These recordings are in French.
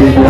You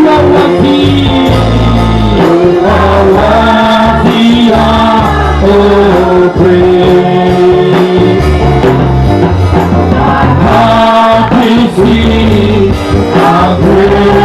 are worthy. see how great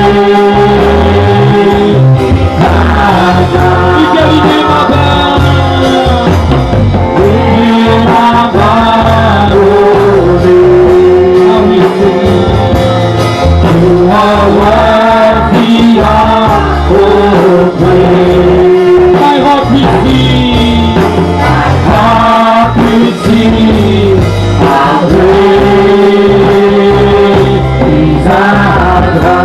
you are worthy of all praise. My heart will sing how great is our God.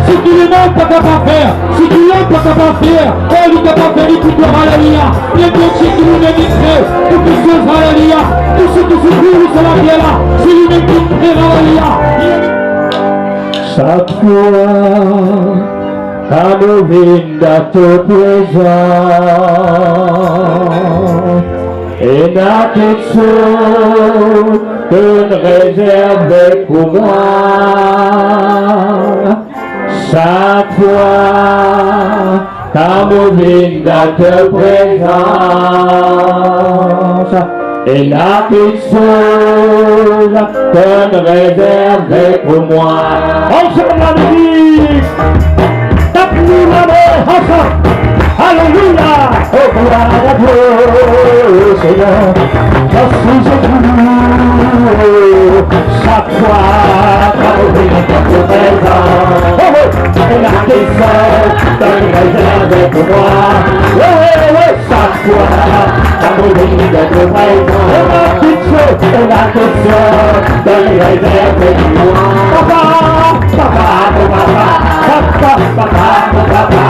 Si tu ne m'aimes pas capable de faire, si tu l'aimes pas capable de faire, elle est capable de faire tout le Alléluia. Les Dieu qui nous bénissent, toutes les choses, Alléluia. Tout ce qui se trouve sur la pierre là, c'est lui-même qui nous fait, Alléluia. Chaque fois, quand nous venons dans ton présence, et dans quelque chose que nous réserves pour moi, chaque fois, quand nous venons dans ta présence, et là quelque chose que nous réserves pour moi. Ensemble la musique, tape-nous la main, ensemble. Alléluia, oh gloire à Dieu, Seigneur, je suis Jésus, chaque fois quand nous venons dans ta présence, et la question que nous réserves pour moi, chaque fois quand nous venons dans ta présence, et la question que nous réserves pour moi, papa, papa, papa, papa, papa, papa,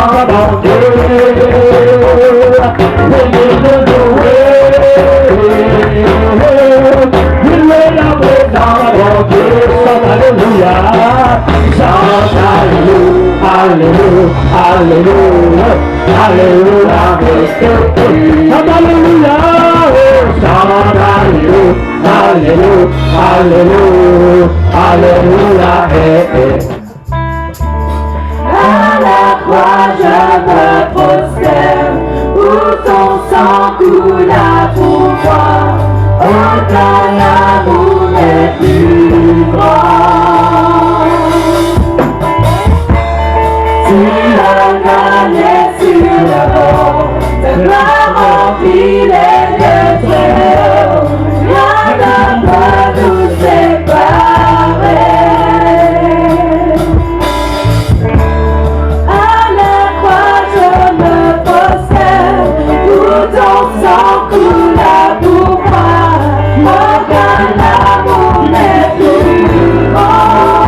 mon Dieu. Il est la présence, mon Dieu. Chante alléluia. Chante alléluia, alléluia, alléluia, alléluia. Chante alléluia, chante alléluia, alléluia, alléluia, alléluia. À la croix je me prosterne, où ton sang coula pour moi. Aucun amour n'est plus grand. Tu as gagné sur le mont, ta gloire remplit les lieux très hauts. Rien ne peut nous séparer. Sans coula pour moi, aucun amour n'est plus grand.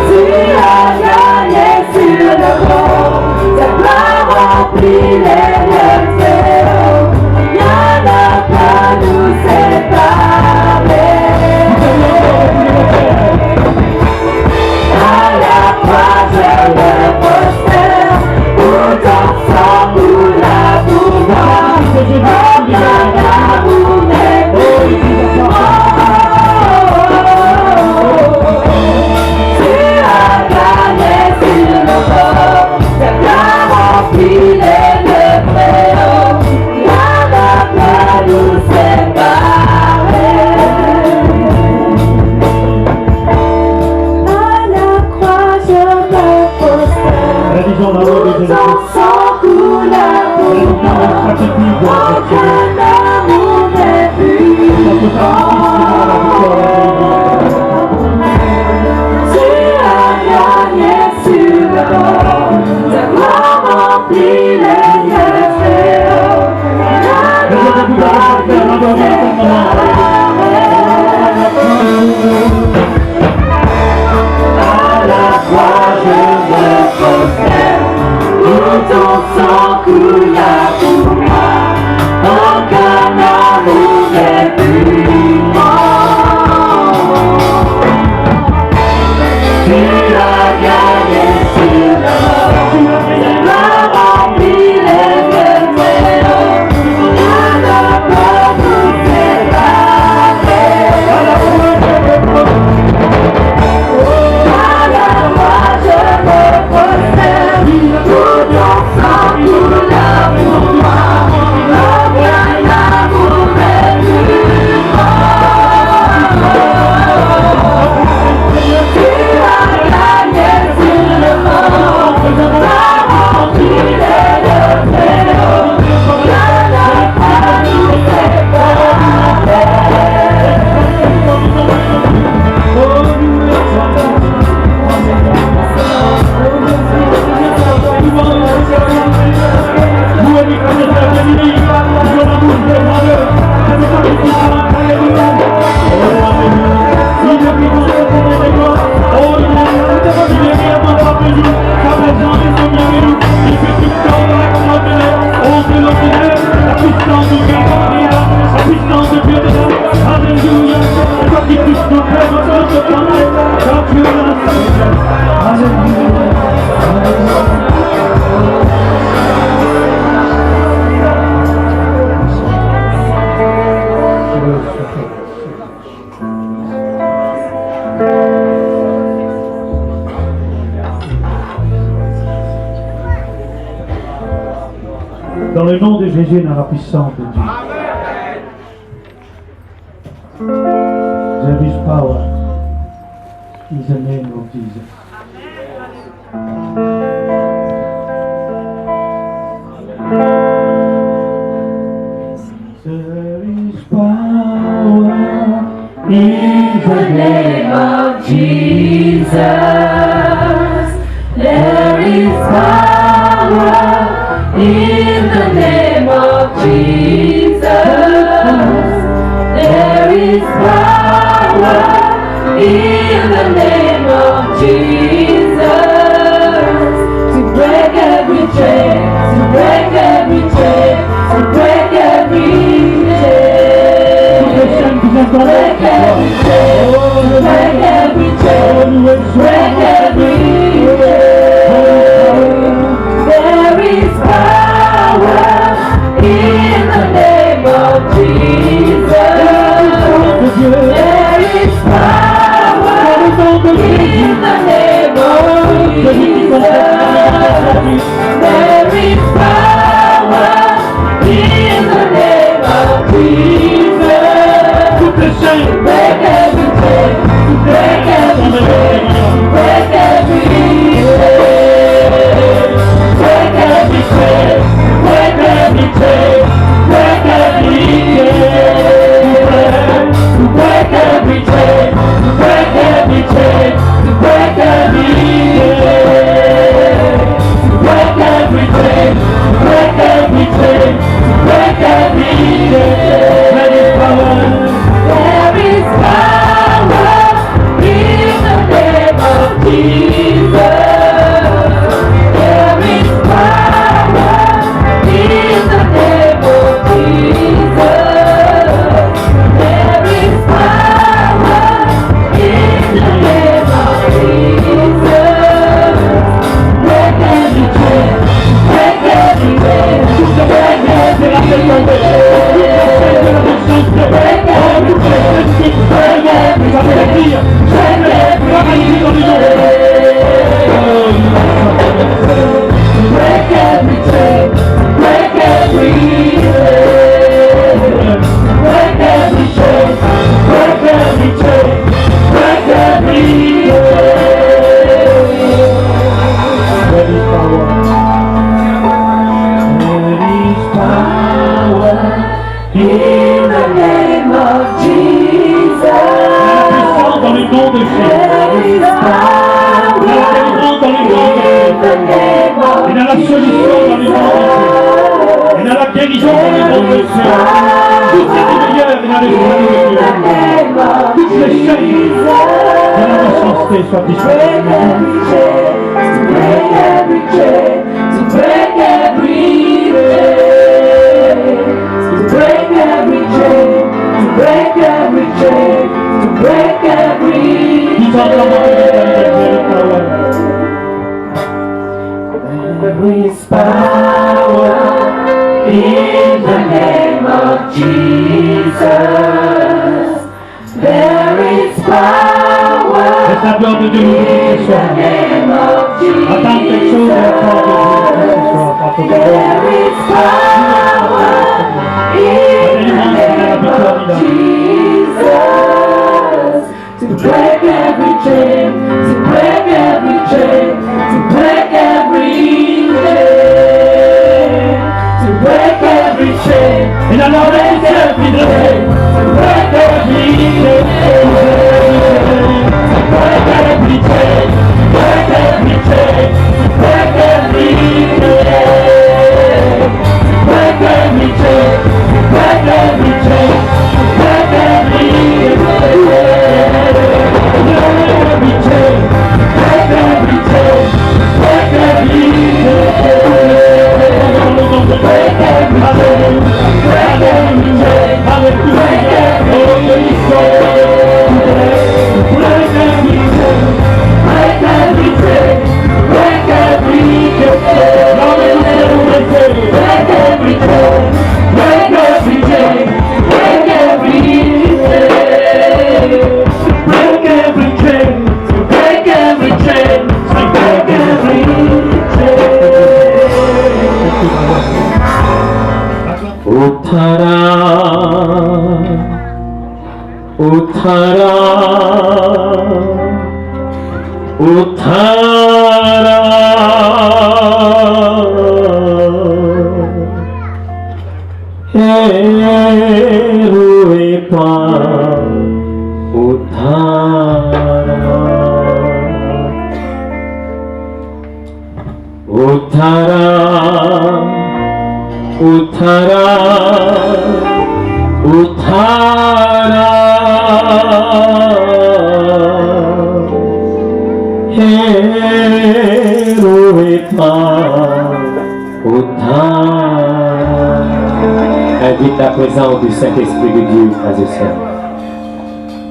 Tu as gagné sur le mont, ta gloire remplit les lieux très hauts. Rien ne peut nous séparer. À la croix je me prosterne, où ton sang coula pour moi, aucun amour n'est plus grand. Tu as gagné sur le mont, ta gloire remplit les lieux très hauts. Rien ne peut nous séparer. À la croix je me prosterne, où ton sang coula pour moi, aucun amour n'est plus grand. Tu as gagné sur le mont, ta gloire remplit les lieux très hauts. Rien ne peut nous séparer. À la croix je me prosterne, où ton sang coula pour moi, aucun amour n'est plus grand. Tu as gagné sur le mont, ta gloire remplit les lieux très hauts. Rien ne peut nous séparer. À la croix je me prosterne, où ton sang coula pour moi, aucun amour n'est plus grand. Tu as gagné sur le mont, ta gloire remplit les lieux très hauts. Rien ne peut nous séparer. Dans le nom de Jésus, dans la puissance de Dieu. There is power in the name of Jesus. There is power in the name of Jesus, there is power in the name of Jesus. There is power in the name of Jesus. solution dans les mondes. Et dans la guérison dans les mondes de Dieu. Toutes les meilleures et dans les journées de Dieu. Toutes les chaînes de la méchanceté soient disponibles. There is power in the name of Jesus. There is power in the name of Jesus. There is power in the name of Jesus to break every chain, to break every chain, to break every to break every chain, and I know that it's every day, to break every chain, to break every chain, break every chain, break every chain, break every chain, break every chain, break every chain, break every chain, break every break every chain, break every chain, break every break every chain, break every chain, break every break every chain, break every chain, break every break every chain, break every chain, break every Uttara, Uttara, Uttara, Erue pa, Uttara, Uttara. Uttara, Uttara, Heroica, Uttara. Invite la présence du Saint-Esprit de Dieu à ce soir.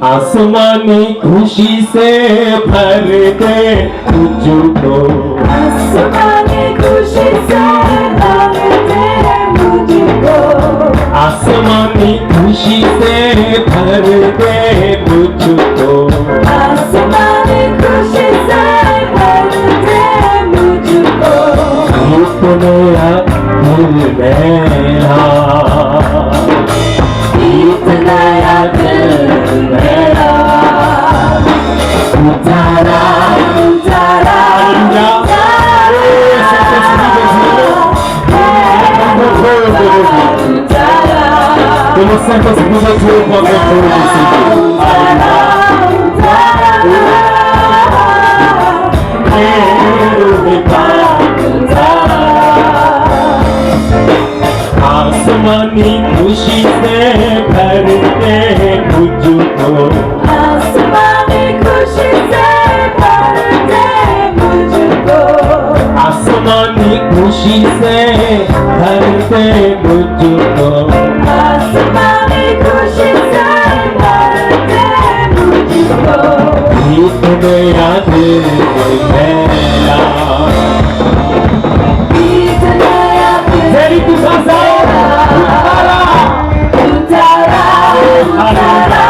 आसमानी खुशी से भर दे मुझको आसमानी खुशी से भर दे मुझको आसमानी खुशी से भर दे मुझको आसमानी खुशी से भर दे मुझको रूप मेरा दिल मेरा गीत नया दिल मेरा उतारा उतारा Que le Saint-Esprit de Dieu prenne le contrôle de ces vies. आसमानी खुशी से भर दे मुझको आसमानी खुशी से भर दे मुझको आसमानी खुशी से भर दे मुझको आसमानी खुशी से भर दे मुझको गीत मेरा दिल मेरा गीत नया दिल तेरी तू भाषा उतारा उतारा उतारा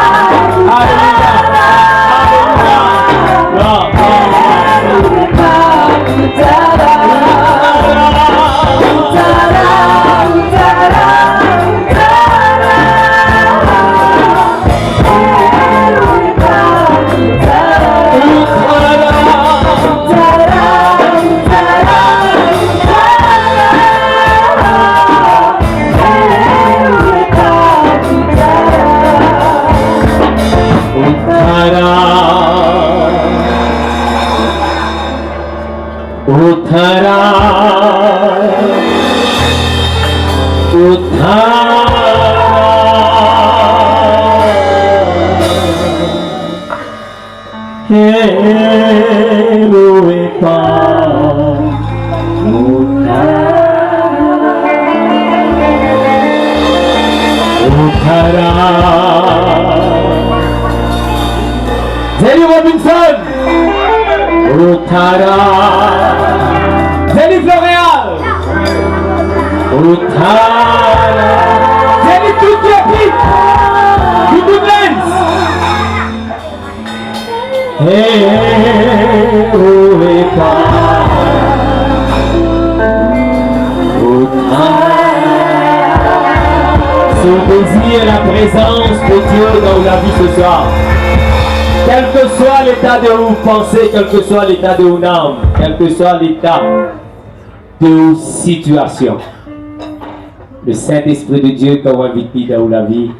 Uthara, Zélie Robinson, Uthara, Zélie Floréal, Uthara, Zélie toute l'équipe, du Goodlands. Son désir, la présence de Dieu dans la vie ce soir. Quel que soit l'état de vos pensées, quel que soit l'état de vos âmes, quel que soit l'état de vos situations, le Saint-Esprit de Dieu quand vous invite dans la vie,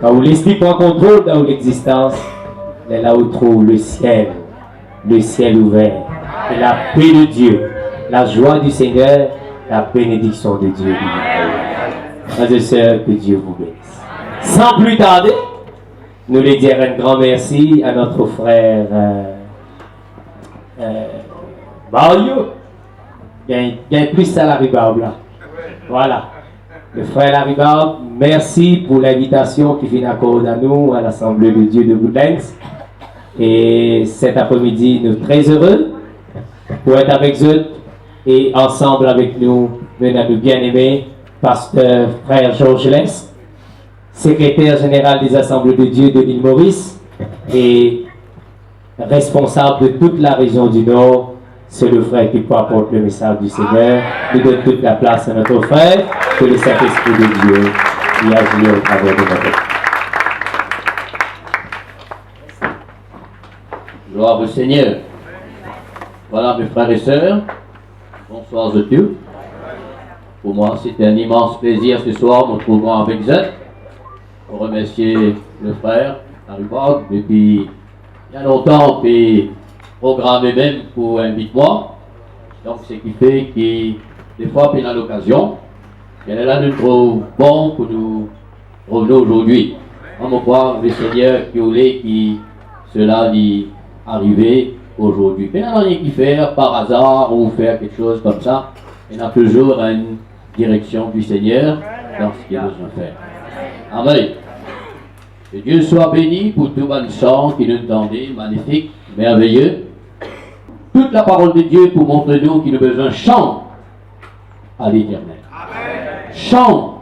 quand vous l'Esprit prend contrôle dans l'existence, c'est là où trouve le ciel ouvert, et la paix de Dieu, la joie du Seigneur, la bénédiction de Dieu. Frères et sœurs, que Dieu vous bénisse. Sans plus tarder, nous lui dirons un grand merci à notre frère Mario. Il y a plus à la ribarbe là. Voilà. Le frère Laribarbe, merci pour l'invitation qui vient accorder à nous à l'Assemblée de Dieu de Goodlands. Et cet après-midi, nous sommes très heureux pour être avec eux et ensemble avec nous, notre bien-aimé pasteur frère Georges Lens, secrétaire général des Assemblées de Dieu de l'île Maurice et responsable de toute la région du Nord. C'est le frère qui apporte le message du Seigneur. Nous donne toute la place à notre frère, que le Saint-Esprit de Dieu y agit au travers de notre vie. Gloire au Seigneur. Voilà mes frères et sœurs, bonsoir à tous. Pour moi, c'est un immense plaisir ce soir de me trouver avec vous. Pour remercier le frère Laribarbe depuis il y a longtemps, puis programmé même pour inviter moi. Donc, ce qui fait que des fois, puis dans l'occasion, elle est là, nous trouve bon pour nous revenir aujourd'hui. On va voir le Seigneur qui voulait que cela y arriver aujourd'hui. Mais il n'y a rien qui faire par hasard ou faire quelque chose comme ça. Il y a toujours une direction du Seigneur dans ce qu'il a besoin de faire. Amen. Que Dieu soit béni pour tout bon chant qui nous entendait, magnifique, merveilleux. Toute la parole de Dieu pour montrer nous qu'il a besoin de chant à l'Éternel. Chant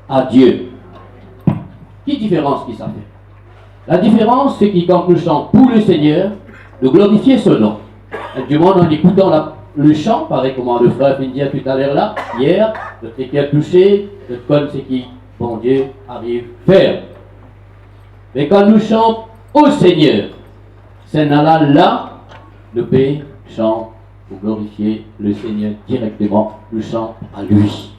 à Dieu. Quelle différence qui ça fait? La différence, c'est que quand nous chantons pour le Seigneur, nous glorifions son nom. Et du monde, en écoutant le chant, pareil comme le frère vient de dire tout à l'heure là, hier, notre cœur touché, notre comme ce qui, bon Dieu, arrive à faire. Mais quand nous chantons au Seigneur, c'est là, le Père chante pour glorifier le Seigneur directement, nous chantons à lui.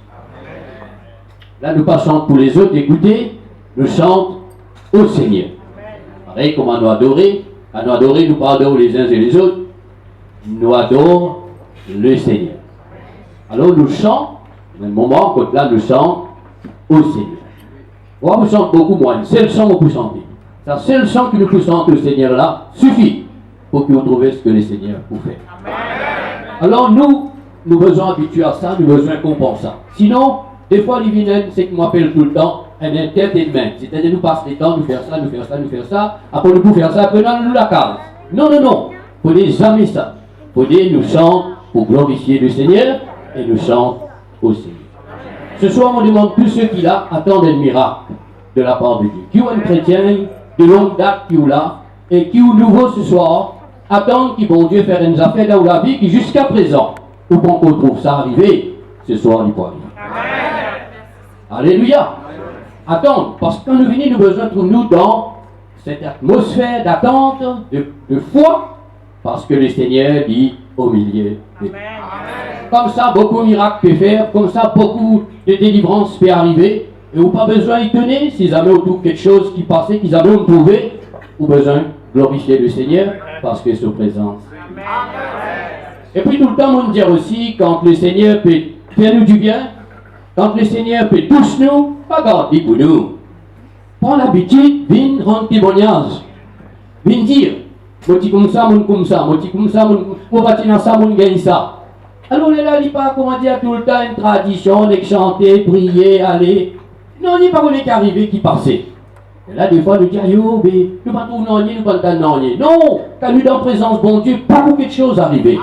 Là, nous ne chantons pour les autres, écoutez, nous chantons au Seigneur. Pareil comme nous adorer, nous pardonnons les uns et les autres, nous adorons le Seigneur. Alors nous chantons, dans le moment où là nous chantons au Seigneur. On vous chante beaucoup moins, c'est le chant que vous chantez. C'est le seul chant que nous pouvons chanter au Seigneur là suffit pour que vous trouviez ce que le Seigneur vous fait. Alors nous besoin habitués à ça, nous besoin comprendre ça. Sinon, des fois, les vilains, c'est qu'on m'appelle tout le temps un entertainment. C'est-à-dire, nous passons le temps, nous faire ça, après nous faire ça, après nous la case. Non. Vous ne jamais ça. Vous dire, nous chantons pour glorifier le Seigneur et nous chantons au Seigneur. Ce soir, on demande tous ceux qui là attendent un miracle de la part de Dieu. Qui ont un chrétien de longue date qui est là et qui est nouveau ce soir, attendent qu'ils vont Dieu faire une affaire dans la vie qui jusqu'à présent, ou qu'on trouve ça arriver, ce soir, il peut arriver. Alléluia. Attendre, parce que quand nous venons, nous besoin de nous dans cette atmosphère d'attente, de foi, parce que le Seigneur dit au milieu de nous. Comme ça, beaucoup de miracles peuvent faire, comme ça, beaucoup de délivrances peuvent arriver, et vous n'avez pas besoin d'y tenir, s'ils avaient autour quelque chose qui passait, qu'ils avaient trouvé, vous avez besoin de glorifier le Seigneur, parce que sa présence. Et puis tout le temps, on me dit aussi, quand le Seigneur peut faire nous du bien, quand le Seigneur peut toucher nous, pas garder pour nous. Prends l'habitude, viens rendre témoignage. Viens dire, moi je comme ça, moi comme ça, moi je comme ça, moi bâtis dans ça, moi gagne ça. Alors là, il n'y a pas, comment dire, tout le temps une tradition de chanter, prier, aller. Non, il n'y a pas qui arrivé, qui passait. Et là, des fois, nous disons, yo, mais nous ne pas tourner, nous ne pas tourner. Non, quand nous sommes en présence, bon Dieu, pas beaucoup de choses arrivées.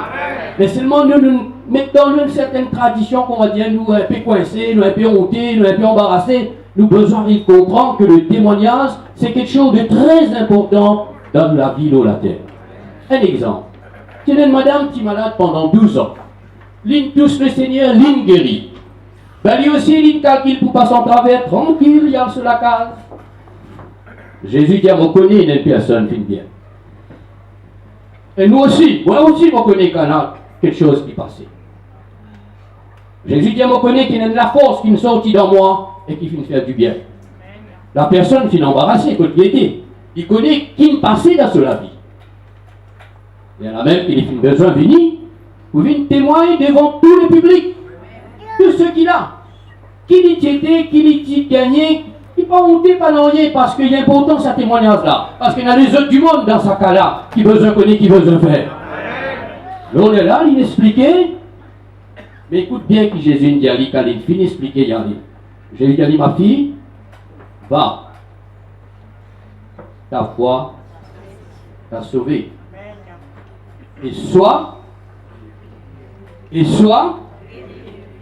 Mais seulement nous mettons dans une certaine tradition qu'on va dire, nous un peu coincés, nous un peu hontés, nous un peu embarrassés. Nous avons besoin de comprendre que le témoignage, c'est quelque chose de très important dans la vie de la terre. Un exemple. C'est une madame qui est malade pendant 12 ans. L'une touche le Seigneur, l'une guérit. Ben lui aussi, l'une calcule pour passer en travers, tranquille, il y a sur la case. Jésus dit, on connaît une personne qui vient. Et nous aussi, moi aussi, on connaît qu'il y a quelque chose qui passe. Jésus dit, on connaît qu'il y a de la force qui nous sortit dans moi et qui finit faire du bien. La personne qui est embarrassée, quand il était, il connaît qui me passait dans la vie. Il y en a même qui ont besoin de venir pour venir témoigner devant tout le public. Tout ce qu'il a. Qui l'y était, qui l'y gagné, qui pas honté, pas rien, parce qu'il est important ce témoignage-là. Parce qu'il y a les autres du monde dans ce cas-là, qui besoin connaître, qui besoin faire. Là, on est là, il expliquait. Mais écoute bien que Jésus dit, quand il finit d'expliquer, il dit, Jésus dit, ma fille, va. Ta foi t'a sauvé. Et sois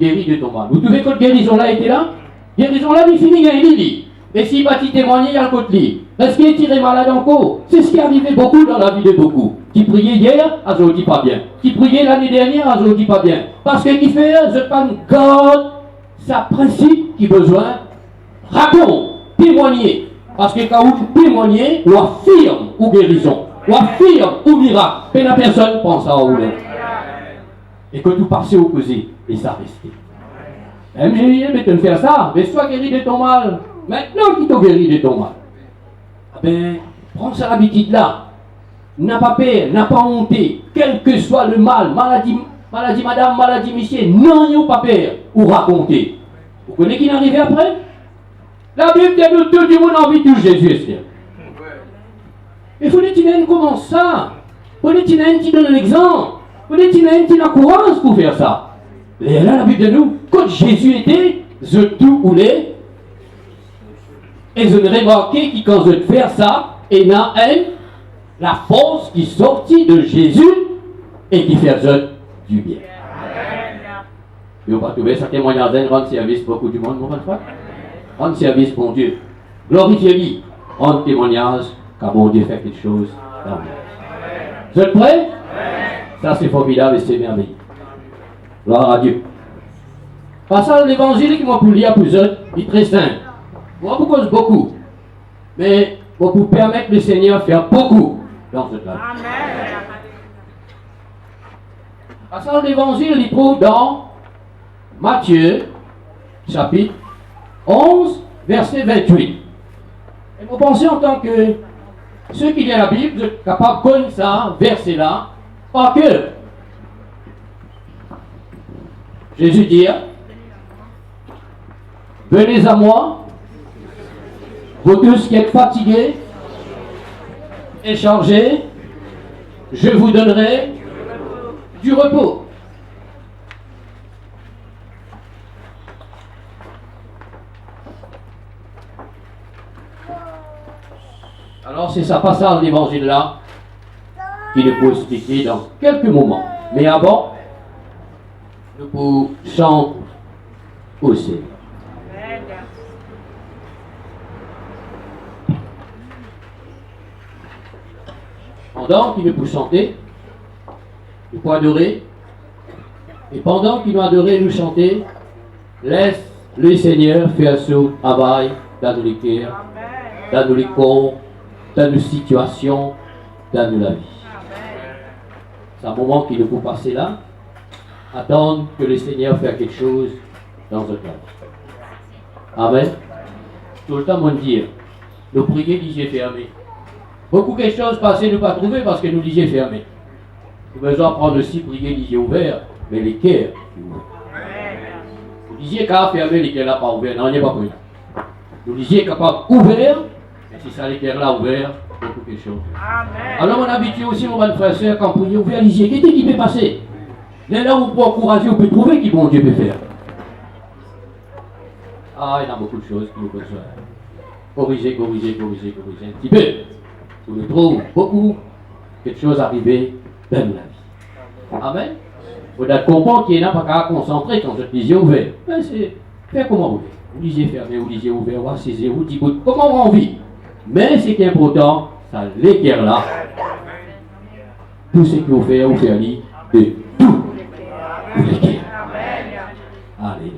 guéri de ton mal. Vous trouvez que cette guérison-là était là? Guérison-là, il finit, il dit. Et s'il va t'y témoigner, il y a le côté. Est-ce qu'il est tiré malade encore? C'est ce qui arrivait beaucoup dans la vie de beaucoup. Qui priait hier, à dit pas bien. Qui priait l'année dernière, à dit pas bien. Parce que qui fait, je pas garde sa principe qui besoin, raconte, témoigner. Parce que quand vous témoignez, ou affirme ou guérison, ou affirme ou miracle, et la personne pense à vous. Et que tout passez au causé, et ça reste. Même Jésus, mais tu ne faire ça, mais sois guéri de ton mal. Maintenant qu'il t'a guéri de ton mal. Ah ben, prends cette habitude-là. N'a pas peur, n'a pas honté, quel que soit le mal, maladie madame, maladie monsieur, non, il n'y a pas peur, ou raconter. Vous connaissez qui est arrivé après? La Bible dit nous tout le monde a envie de Jésus, Esther. Il faut que comment ça? Il faut que tu donnes l'exemple. Il faut que tu l'encourages pour faire ça. Et là, la Bible de nous, quand Jésus était, je tout voulais. Et je ne remarquais que quand je fais ça, et là, la force qui sortit de Jésus et qui fait du bien. Et on va trouver ce témoignage d'un rendre service beaucoup du monde, mon frère. Rendre service pour Dieu. Glorifiez-lui. Rendre témoignage car bon Dieu fait quelque chose dans le monde. Vous êtes prêts? Ça c'est formidable et c'est merveilleux. Gloire à Dieu. Passant l'évangile qui m'a pu lire pour eux, il est très simple. Moi, vous cause beaucoup. Mais pour permettre le Seigneur de faire beaucoup dans cette vie. Passant l'évangile, il trouve dans Matthieu, chapitre 11, verset 28. Et vous pensez en tant que ceux qui lisent la Bible, vous êtes capables de connaître ça, verset-là, par cœur. Jésus dit, venez à moi, vous tous qui êtes fatigués et chargés, je vous donnerai du repos. Alors c'est ça passage d'évangile-là qui nous peut expliquer dans quelques moments. Mais avant, nous pouvons chanter au Seigneur. Pendant qu'il nous peut chanter, nous pouvons adorer. Et pendant qu'il nous adorer, nous chanter, laisse le Seigneur faire son travail dans nos cœurs, dans nos corps, dans nos situations, dans nos vie. C'est un moment qu'il nous faut passer là, attendre que le Seigneur fasse quelque chose dans notre vie. Amen. Tout le temps, on dit, nous prions les yeux fermés. Beaucoup de choses passées, nous pas trouver parce que nous les yeux fermés. Vous avez besoin de prendre aussi, prier les yeux ouverts, mais les cœurs ouverts. Vous disiez qu'à fermer les cœurs là pas ouverts, non, il n'y a pas pris. Vous disiez capable ouvert, et si ça les cœurs là ouverts, beaucoup de choses. Alors, mon habitué aussi, mon frère et soeur, quand vous priez ouvert les yeux, qu'est-ce qui peut passer? Là où vous pouvez encourager, vous pouvez trouver qui bon Dieu peut faire. Ah, il y a beaucoup de choses qui nous besoin. Corriger un petit peu. On nous trouve beaucoup quelque chose arriver dans la vie. Amen. Vous devez comprendre qu'il n'y a pas qu'à concentrer quand je les yeux ouverts. Mais c'est faire comment vous voulez. Vous les yeux fermés, vous les yeux ouverts, vous assisez, vous dites comment on vit. Mais ce qui est important, ça l'équerre là. Tout ce que vous faites, vous faites de tout. Vous l'équerre. Alléluia.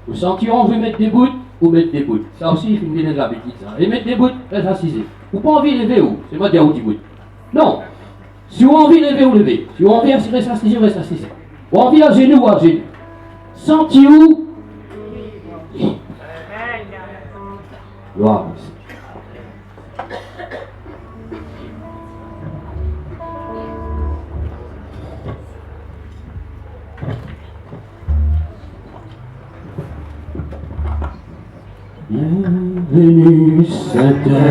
Vous sentez envie de mettre des bouts ou mettre des bouts. Ça aussi, il faut me donner de l'habitude. Et mettre des bouts, reste assisé. Vous pas envie de lever où? C'est moi qui dire où dit bout. Non. Si vous avez envie de lever, vous levez. Si vous avez envie de rester assisé, reste assisé. Vous avez envie à genoux ou à genoux. Sentez où? Gloire. Bienvenue Saint-Esprit,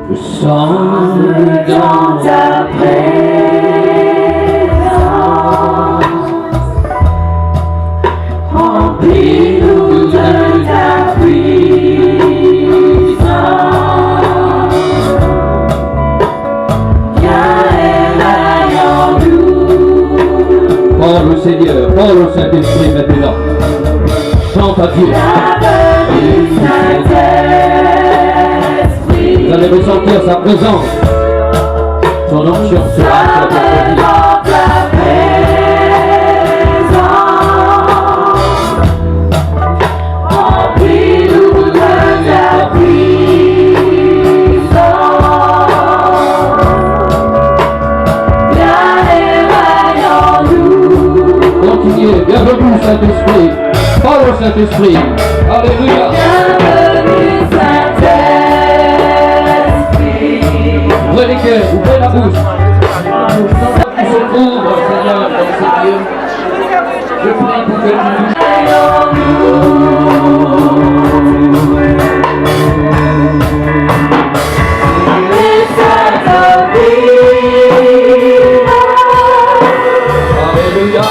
je sens dans ta présence, remplis-nous de ta puissance, viens et règne en nous. Parle au Seigneur, parle au Saint-Esprit maintenant. Chante à Dieu. Vous allez ressentir sa présence. Son onction sera sur votre vie. Remplis-nous de ta puissance. Viens et règne en nous. Continuez. Bienvenue Saint-Esprit. Parle au Saint-Esprit. Alléluia. Bienvenue Saint-Esprit. Ouvrez les cœurs, ouvrez la bouche. Ouvre, Seigneur, dans ces lieux. Je prie pour que tu Alléluia.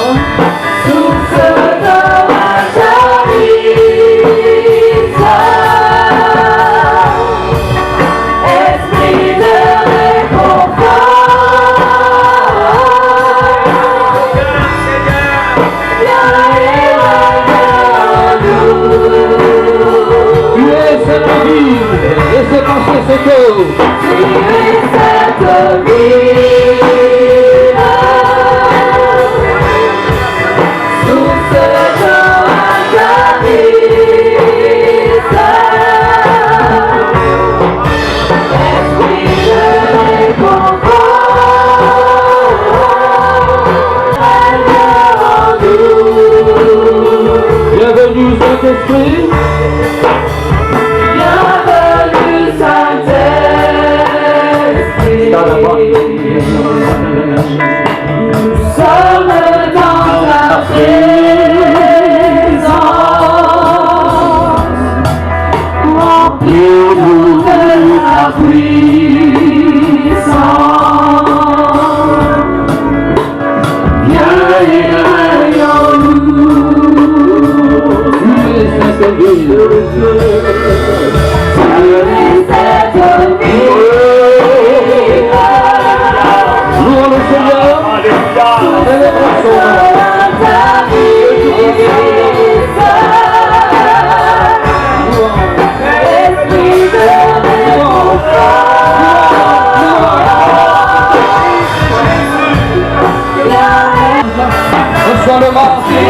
Laissez passer cette eau. Tu es cette vie. Source de Esprit de réconfort. Bienvenue Saint-Esprit. Nous sommes dans ta présence, remplis-nous de ta puissance, viens et règne en nous. Tu es cette vie, tu es cette vie. Louons le Seigneur. Célébrons ta Esprit de réconfort. Reçois le marché.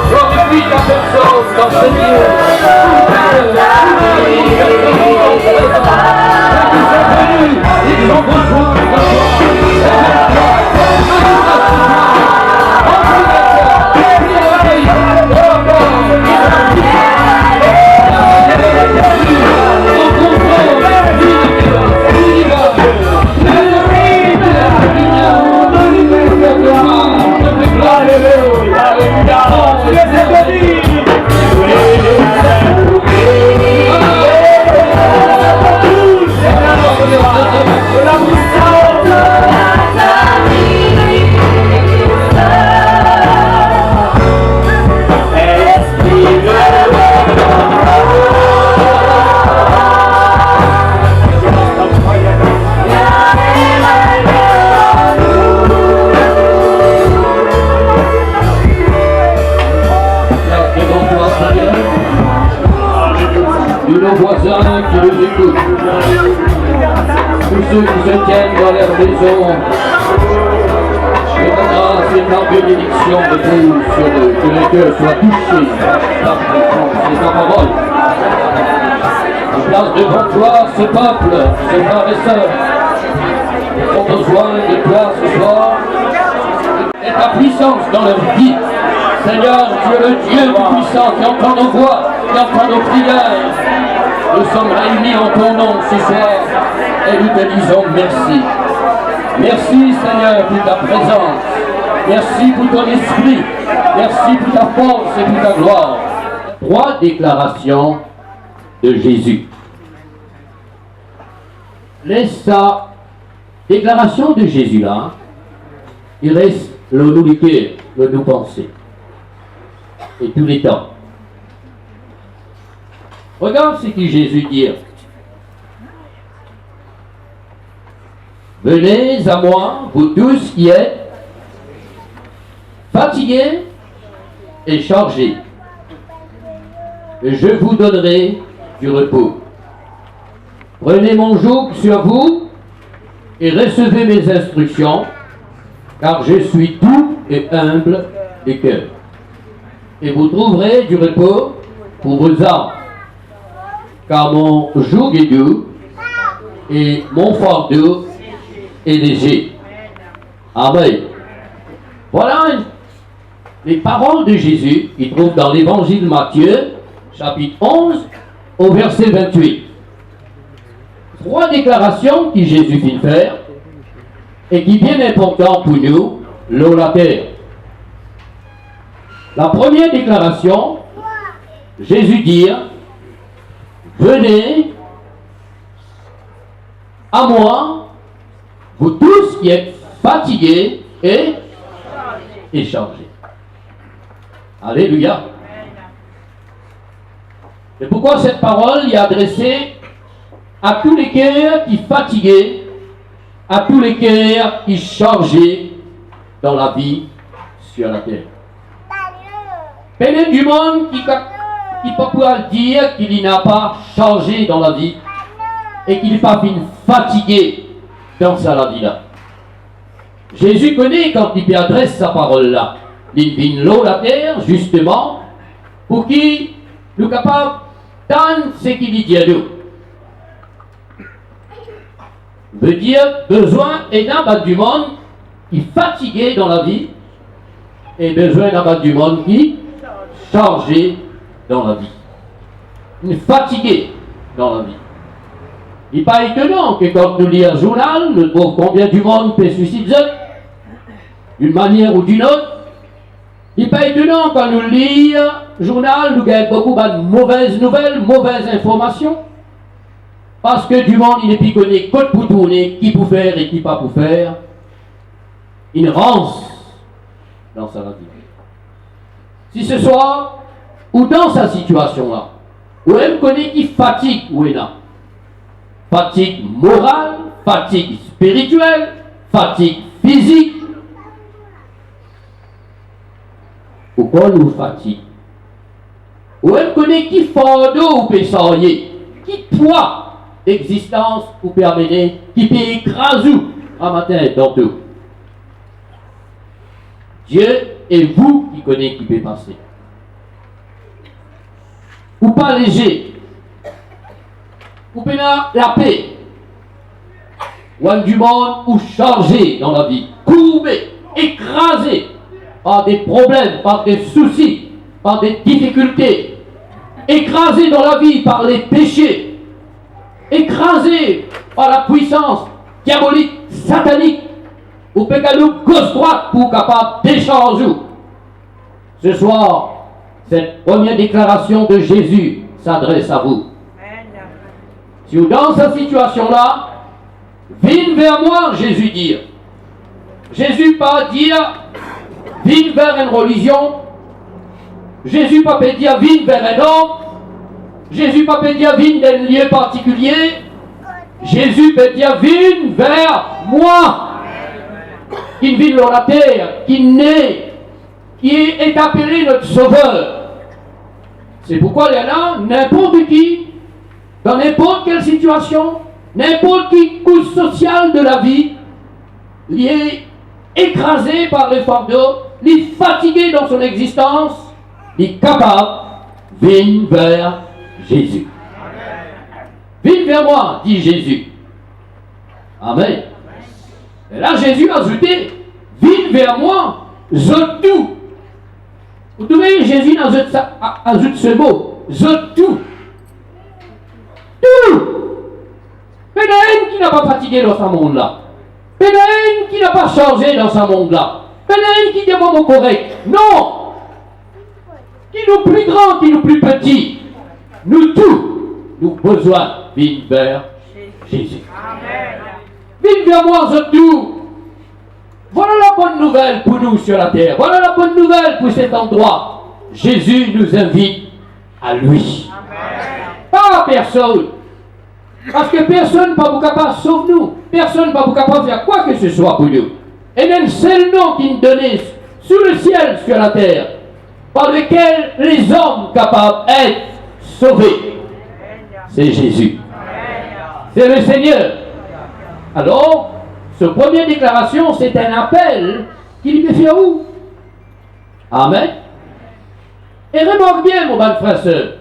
Glorifie ta personne dans ce lieu. Ils ont besoin de toi. Viens voisins qui nous écoutent, tous ceux qui se tiennent dans leur maison, que la grâce et la bénédiction de Dieu sur eux, que les cœurs soient touchés par ces paroles. Je place devant toi ce peuple, ces frères et sœurs, qui ont besoin de toi ce soir, et ta puissance dans leur vie. Seigneur, tu es le Dieu puissant qui entend nos voix, qui entend nos prières. Nous sommes réunis en ton nom ce soir et nous te disons merci. Merci Seigneur pour ta présence. Merci pour ton esprit. Merci pour ta force et pour ta gloire. 3 déclarations de Jésus. Laisse sa déclaration de Jésus là, il reste le nous du cœur, le nous penser. Et tous les temps. Regarde ce que Jésus dit. Venez à moi, vous tous qui êtes fatigués et chargés, et je vous donnerai du repos. Prenez mon joug sur vous et recevez mes instructions, car je suis doux et humble de cœur. Et vous trouverez du repos pour vos âmes, car mon joug est doux et mon fardeau est léger. Amen. Voilà les paroles de Jésus qui trouvent dans l'évangile de Matthieu, chapitre 11, au verset 28. 3 déclarations que Jésus vient faire et qui sont bien importantes pour nous, l'eau, la terre. La première déclaration, Jésus dit, venez à moi, vous tous qui êtes fatigués et chargés. Alléluia. Et pourquoi cette parole est adressée à tous les cœurs qui sont fatigués, à tous les cœurs qui sont chargés dans la vie sur la terre. Peine du monde qui peut pouvoir dire qu'il n'a pas changé dans la vie et qu'il n'est pas fatigué dans sa vie là. Jésus connaît quand il adresse sa parole là. Il vient l'eau la terre justement pour qu'il nous capable d'entendre ce qu'il dit à nous. Veut dire besoin et d'un du monde qui est fatigué dans la vie et besoin d'un du monde qui chargé dans la vie. Une fatigué dans la vie. Il n'est pas étonnant que quand nous lisons un journal, nous trouvons combien du monde peut suicider d'une manière ou d'une autre. Il n'est pas étonnant quand nous lisons un journal, nous gagnons beaucoup de mauvaises nouvelles, mauvaises informations. Parce que du monde, il n'est plus connu que pour tourner, qui pour faire et qui pas pour faire. Une rance dans sa vie. Si ce soir, ou dans sa situation là, où elle connaît qui fatigue, où elle a fatigue morale, fatigue spirituelle, fatigue physique, pourquoi nous fatigue? Où elle connaît qui fardeau ou peut s'ennuyer, qui poids d'existence ou peut amener, qui peut écraser un matin dans tout. Dieu et vous qui connaissez qui peut passer. Ou pas léger. Ou peut la paix. Ou un du monde ou chargé dans la vie. Courbé, écrasé par des problèmes, par des soucis, par des difficultés. Écrasé dans la vie par les péchés. Écrasé par la puissance diabolique, satanique. Ou peut-être gauche-droite pour capable d'échanger. Ce soir, cette première déclaration de Jésus s'adresse à vous. Si vous dans cette situation-là, viens vers moi, Jésus dit. Jésus pas dire, viens vers une religion. Jésus pas dire, viens vers un homme. Jésus pas dire, viens d'un lieu particulier. Jésus peut dire, viens vers moi. Qui vit dans la terre, qui naît, qui est appelé notre sauveur. C'est pourquoi il y a là, n'importe qui dans n'importe quelle situation, n'importe quelle couche sociale de la vie, il est écrasé par le fardeau, il est fatigué dans son existence, il est capable de venir vers Jésus. Viens vers moi, dit Jésus. Amen. Et là, Jésus a ajouté, viens vers moi, je tout. Vous trouvez, Jésus ajoute ce mot, je tout. Tout. Il y en a un qui n'a pas fatigué dans ce monde-là. Il y en a un qui n'a pas changé dans ce monde-là. Il y en a un qui dit mon correct. Non. Qui nous plus grands, qui nous plus petits. Nous tous, nous besoin venir vers Jésus. Viens vers moi, je tout. Voilà la bonne nouvelle pour nous sur la terre. Voilà la bonne nouvelle pour cet endroit. Jésus nous invite à lui. Pas à personne. Parce que personne n'est pas capable de sauver nous. Personne n'est pas capable de faire quoi que ce soit pour nous. Et même seul nom qui nous donnait sous le ciel, sur la terre, par lequel les hommes capables d'être sauvés, c'est Jésus. C'est le Seigneur. Alors, cette première déclaration, c'est un appel qu'il peut faire où? Amen. Et remarque bien, mon bon frère, sœur,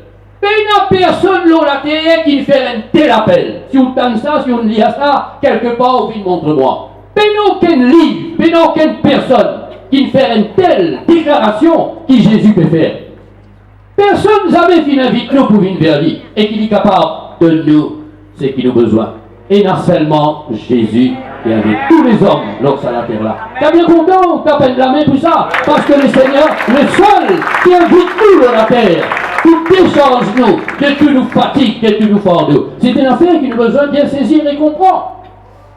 mais il n'y a personne sur la terre qui ne fait un tel appel. Si vous entendez ça, si vous lit ça, quelque part, vous montre-moi. Mais il n'y a aucun livre, mais il n'y a aucune personne qui ne fait une telle déclaration que Jésus peut faire. Personne jamais qui invite nous pour venir vers lui et qui est capable de nous ce qu'il nous a besoin. Et non seulement Jésus qui invite tous les hommes lorsqu'à la terre là. T'es bien content, t'as peine la main pour ça, parce que le Seigneur, le seul qui invite nous dans la terre, qui décharge nous, de tout nous fatigue, de tout nous fardeau. C'est une affaire qui nous a besoin de bien saisir et comprendre.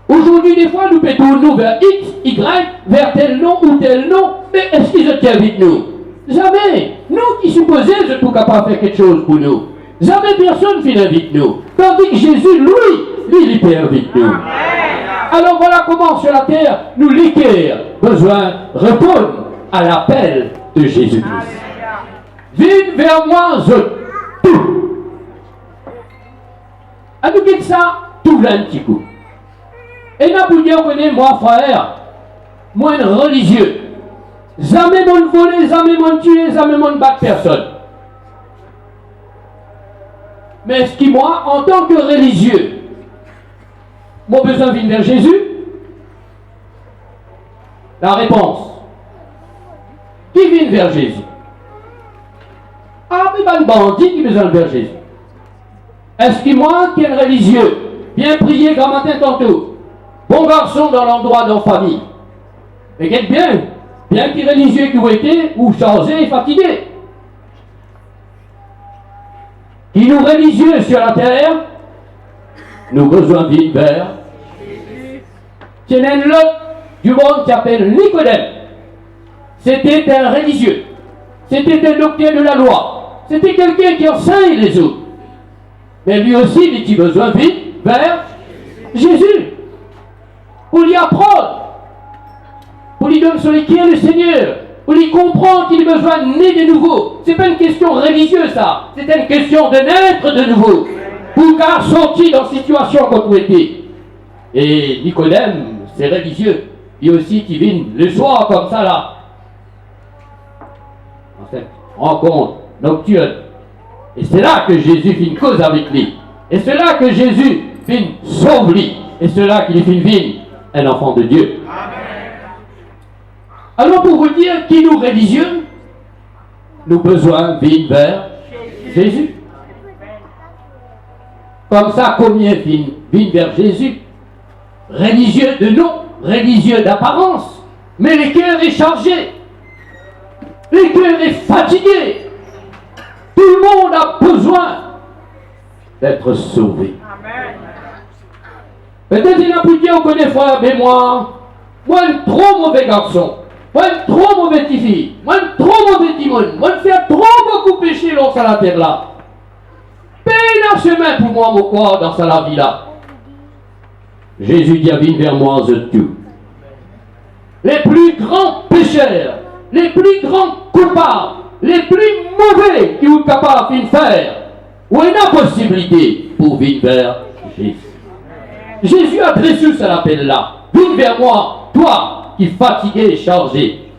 Aujourd'hui, des fois, nous pétons nous vers X, Y, vers tel nom ou tel nom, mais est-ce qu'ils invitent nous? Jamais. Nous qui supposons être tout capables de faire quelque chose pour nous. Jamais personne ne invite nous. Tandis que Jésus, lui, il peut inviter nous. Alors voilà comment sur la terre, nous l'équerre, besoin de répondre à l'appel de Jésus-Christ. Viens vers moi, je tout. À nous dire ça, tout un petit coup. Et n'a pas dire que moi, frère, moi, religieux. Jamais mon volé, jamais mon tué, jamais mon battre personne. Mais est-ce que moi, en tant que religieux, mon besoin vient vers Jésus? La réponse. Qui vient vers Jésus? Ah, mais pas le bandit qui besoin vers Jésus. Est-ce que moi, qui est religieux, bien prié grand matin tantôt, bon garçon dans l'endroit de la famille, mais qu'est-ce bien qu'il religieux qui vous été, ou changé et fatigué, qui nous religieux sur la terre, nous besoin d'une vers Jésus. C'est un autre du monde qui s'appelle Nicodème. C'était un religieux. C'était un docteur de la loi. C'était quelqu'un qui enseigne les autres. Mais lui aussi, il a besoin d'une vers Jésus. Pour lui apprendre. Pour lui donner sur qui est le Seigneur. Pour lui comprendre qu'il a besoin de naître de nouveau. Ce n'est pas une question religieuse, ça. C'est une question de naître de nouveau. Pour qu'à sortir dans la situation comme vous étiez. Et Nicodème, c'est religieux. Il aussi qui vient le soir comme ça là. En cette rencontre nocturne. Et c'est là que Jésus fait une cause avec lui. Et c'est là que Jésus fait une sauve lui. Et c'est là qu'il fait une vie, un enfant de Dieu. Amen. Alors pour vous dire qui nous religieux, nous besoin de vers Jésus. Comme ça, combien viennent vers Jésus? Religieux de nom, religieux d'apparence, mais le cœur est chargé, le cœur est fatigué. Tout le monde a besoin d'être sauvé. Peut-être il a pu dire, on connaît frère, mais moi, un trop mauvais garçon, moi un trop mauvais petit fille, moi un trop mauvais timon, moi je fais trop beaucoup péché dans la terre là. Peine un chemin pour moi, mon corps, dans sa vie là. Jésus dit, viens vers moi, je tue. Les plus grands pécheurs, les plus grands coupables, les plus mauvais qui sont capables de faire, où est la possibilité pour venir vers Jésus. Jésus a adressé à l'appel là. Viens vers moi, toi qui fatigué et chargé.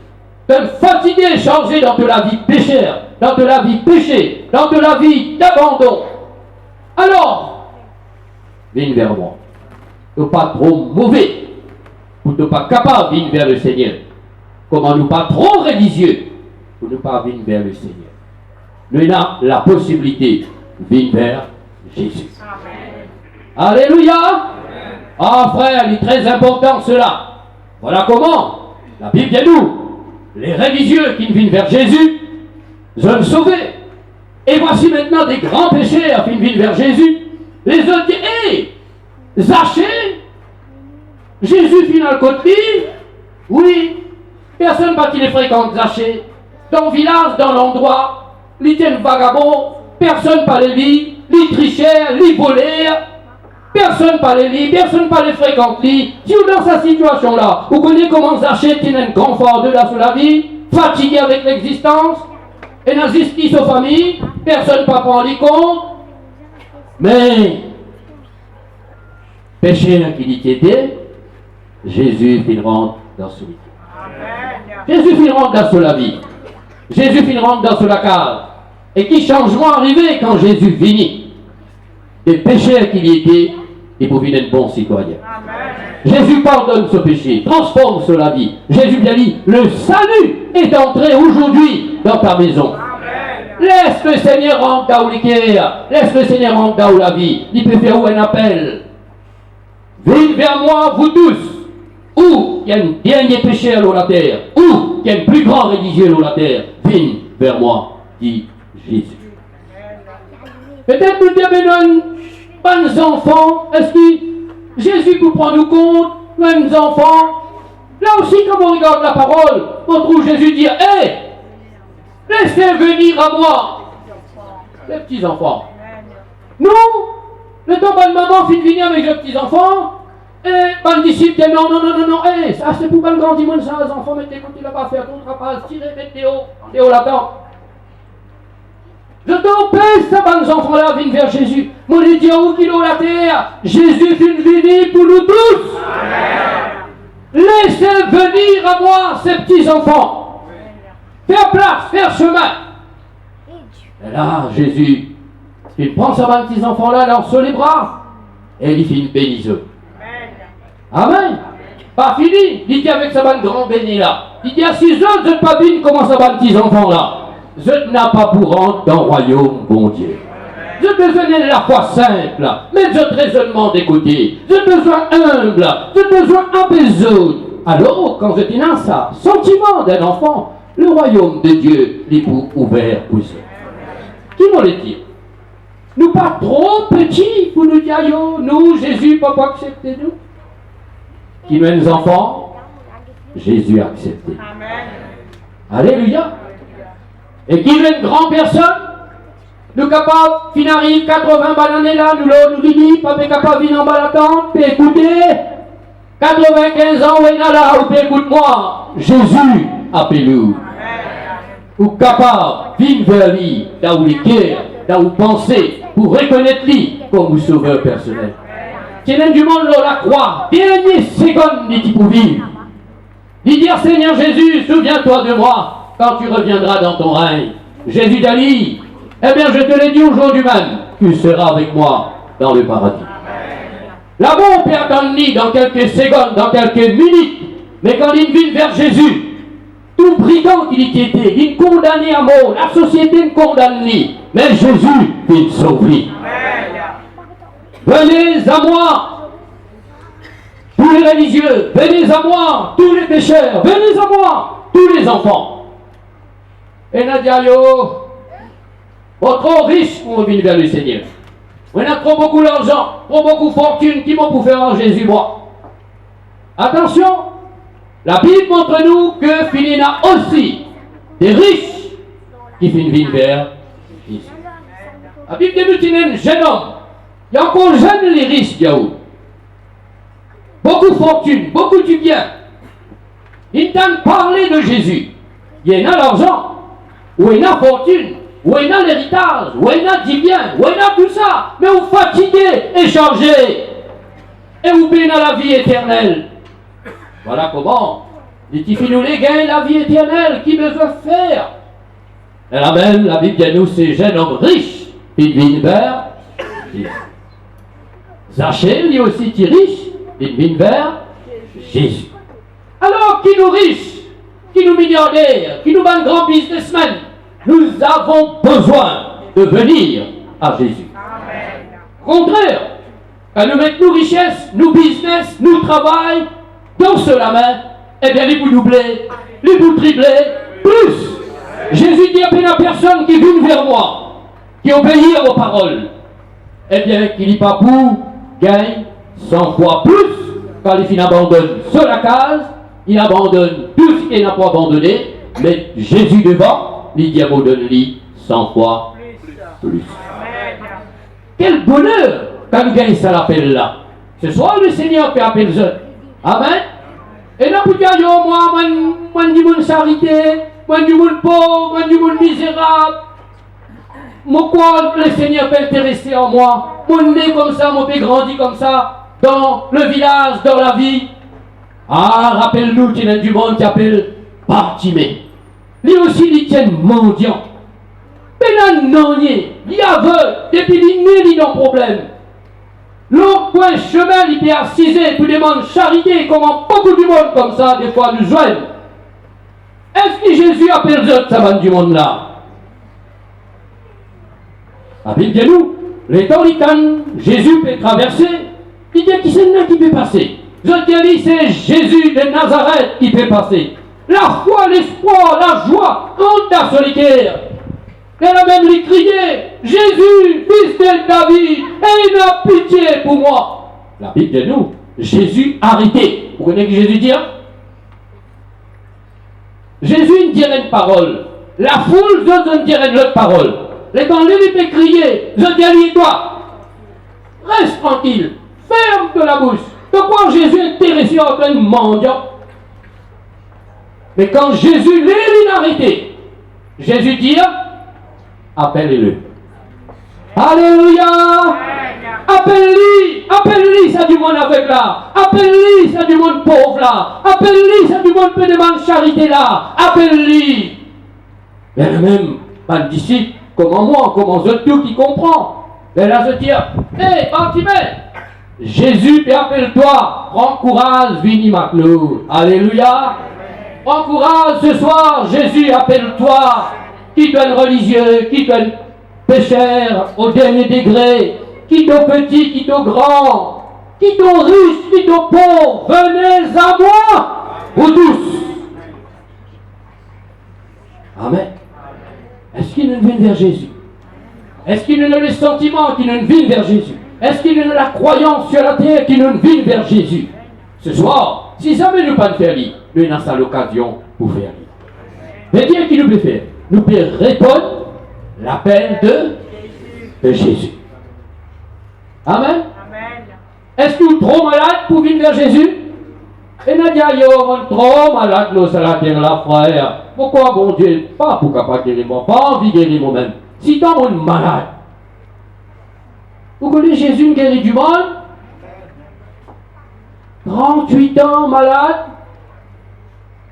Comme fatigué et chargé dans de la vie péchère, dans de la vie péché, dans de la vie d'abandon. Alors, viens vers moi. Tu n'es pas trop mauvais, ou tu n'es pas capable de venir vers le Seigneur. Comment nous pas trop religieux, pour ne pas venir vers le Seigneur. Nous avons la possibilité de venir vers Jésus. Amen. Alléluia. Ah frère, il est très important cela. Voilà comment la Bible dit nous, les religieux qui viennent vers Jésus, sont sauvés. Et voici maintenant des grands pécheurs qui viennent vers Jésus. Les autres disent, hé, Zachée, Jésus finit le côté, oui, personne pas qui les fréquente Zachée. Dans le village, dans l'endroit, ils tiennent vagabond, personne pas les lit, les tricheurs, les voleurs. Personne pas les lit, personne pas les fréquente lit. Si vous dans cette situation-là, vous connaissez comment Zachée tient un grand fardeau là sur la vie, fatigué avec l'existence, et dans justice aux familles, personne pas prend les comptes. Mais, péché qui dit était, Jésus il rentre dans ce lit. Jésus il rentre dans la vie. Jésus il rentre dans la case. Et qui changement arrivé quand Jésus finit? Des péchés qu'il y était, et pour devenir un bon citoyen. Amen. Jésus pardonne ce péché, transforme cela vie. Jésus bien dit, le salut est entré aujourd'hui dans ta maison. Amen. Laisse le Seigneur rentrer dans l'équerre, laisse le Seigneur rentrer dans la vie. Il peut faire un appel. Venez vers moi, vous tous, ou il y a un dernier péché à la terre, ou il y a un plus grand religieux à la terre. Venez vers moi, dit Jésus. Peut-être nous disons, bonnes enfants, est-ce que Jésus peut prendre nous compte, nous enfants? Là aussi, quand on regarde la parole, on trouve Jésus dire, hé, laissez venir à moi, les petits enfants. Non, le temps bonne maman fit venir avec les petits enfants, et bonne disciple dit non, hé, ça c'est pour bonne grand monde, ça, les enfants, mettez écoutez là-bas, faire ton trapas, tirez, mettez haut là-dedans. Je t'empêche, ces bonnes enfants-là viennent vers Jésus. Mon Dieu, où qu'il est la terre, Jésus vient venir pour nous tous. Amen. Laissez venir à moi ces petits enfants. Faire place, faire chemin. Et là, Jésus, il prend ces petits enfants-là, lance sur les bras, et il fait une bénisse. Amen. Pas fini. Il dit avec ces grands bénis-là. Il dit à 6 heures, je ne pas vu comment ces petits enfants-là. Je n'ai pas pour rentrer dans le royaume, bon Dieu. Je besoin de la foi simple, mais de raisonnement d'écouter. Je besoin humble, je besoin apaisé. Alors, quand je dis ça, sentiment d'un enfant, le royaume de Dieu est pour ouvert pour eux. Qui va le dire? Nous pas trop petits pour nous dire, yo, nous, Jésus, papa, acceptez-nous. Qui nous les enfants? Jésus a accepté. Amen. Alléluia. Et qui est une grande personne, nous capables, fin arrive 80 bananes là, nous dit, papa capable de venir en bas l'attente, puis écoutez, 95 ans, oui, là, ou puis écoute-moi, Jésus, appelez-nous. Ou capable, venir vers lui, là où les cœurs, là où pensez, pour reconnaître lui comme sauveur personnel. Qui est du monde, la croix, dernière seconde, dit pour vivre. Dit dire, Seigneur Jésus, souviens-toi de moi. Quand tu reviendras dans ton règne, Jésus d'Ali, eh bien je te l'ai dit aujourd'hui même, tu seras avec moi dans le paradis. Là-bas on peut attendre dans quelques secondes, dans quelques minutes, mais quand il vient vers Jésus, tout brigand qu'il était, il condamné à mort, la société ne condamne ni, mais Jésus il sauve. Venez à moi, tous les religieux, venez à moi, tous les pécheurs, venez à moi, tous les enfants. Et Nadia, vous êtes trop riche pour venir vers le Seigneur. On a trop beaucoup d'argent, trop beaucoup de fortune, qui vont pour faire en Jésus, moi. Attention, la Bible montre nous que il y a aussi des riches qui viennent vers Jésus. La Bible dit qu'il y a un jeune homme, il y a encore jeune les riches, beaucoup de fortune, beaucoup de bien. Ils t'ont parlé de Jésus. Il y en a l'argent. Ou il y a fortune, où est l'héritage, où est dit bien, où est tout ça, mais vous fatiguez et chargés, et vous bénissez la vie éternelle. Voilà comment dit nous les gains la vie éternelle, qui besoin faire. Et là même, la Bible dit nous, ces jeunes hommes riches, ils viennent vers Zachée, lui aussi, qui est riche, ils viennent vers Jésus. Alors, qui nous riches, qui nous milliardaires, qui nous ban grands businessmen, nous avons besoin de venir à Jésus. Au contraire, quand nous mettons nos richesses, nos business, nos travail dans cela main, eh bien, les vous doubler, les vous tripler, plus. Jésus dit à peine à personne qui vient vers moi, qui obéit à vos paroles, eh bien, qu'il n'y pas pour gagne 100 fois plus, quand il abandonne sur la case, il abandonne tout ce qu'il n'a pas abandonné, mais Jésus devant, il dit abandonne-lui 100 fois plus. Quel bonheur quand il gagne ça l'appel là. Ce soir, le Seigneur peut appeler les autres. Amen. Et là, pour dire, moi, du monde charité, moi, du monde pauvre, moi, du monde misérable. Moi, quoi, le Seigneur peut intéresser en moi. Mon nez comme ça, mon père grandit comme ça, dans le village, dans la vie. Ah, rappelle-nous qu'il y a du monde qui appelle Bartimée. Lui aussi, il tient mendiant. Mais non, il y a aveugle, depuis il est dans problème. L'autre point chemin, il peut assiser, puis demande charité, comment beaucoup de monde comme ça, des fois, nous joignent. Est-ce que Jésus appelle les autres, ça va du monde là? La Bible dit nous, les temps, Jésus peut traverser, il dit qui c'est là qui peut passer. Je dis, c'est Jésus de Nazareth qui peut passer. La foi, l'espoir, la joie, contre la solitaire. Elle a même lui crié, Jésus, fils de David, aie une pitié pour moi. La Bible dit nous, Jésus arrêté. Vous connaissez ce que Jésus dit? Jésus ne dirait une parole. La foule, ne dirait une autre parole. Les temps, lui peut crier, je dis à toi, reste tranquille, ferme de la bouche. De quoi Jésus est intéressé en plein mendiant? Mais quand Jésus l'a arrêté, Jésus dit, appelle-le. Alléluia! Appelle-lui, ça du monde avec là. Appelle-lui, ça du monde pauvre là. Appelle-lui, ça du monde peut demander charité là. Appelle-lui. Mais même, pas de disciple, comment moi, comment je tout qui comprend. Mais là je dis, hé, Bartimée, Jésus appelle-toi, prends courage, vini Maclou. Alléluia. Prends courage ce soir, Jésus appelle-toi. Qui donne religieux, qui donne pécheur au dernier degré, qui t'au petit, qui t'au grand, qui t'au riche, qui t'au pauvre, venez à moi, vous tous. Amen. Est-ce qu'il nous vient vers Jésus? Est-ce qu'il nous a le sentiment qui nous vient vers Jésus? Est-ce qu'il nous a la croyance sur la terre qui nous vient vers Jésus? Ce soir, si jamais nous ne pas faire lui, nous avons ça l'occasion pour faire lui. Mais Dieu qui nous peut faire? Nous pouvons répondre l'appel de Jésus. Amen. Est-ce que vous êtes trop malade pour venir vers Jésus? Et nous disons, trop malade, nous sommes la terre, la frère. Pourquoi, bon Dieu, pas pour capable guérir moi, pas envie de guérir moi-même. Si tant on est malade, vous connaissez Jésus guérit du monde? 38 ans malade?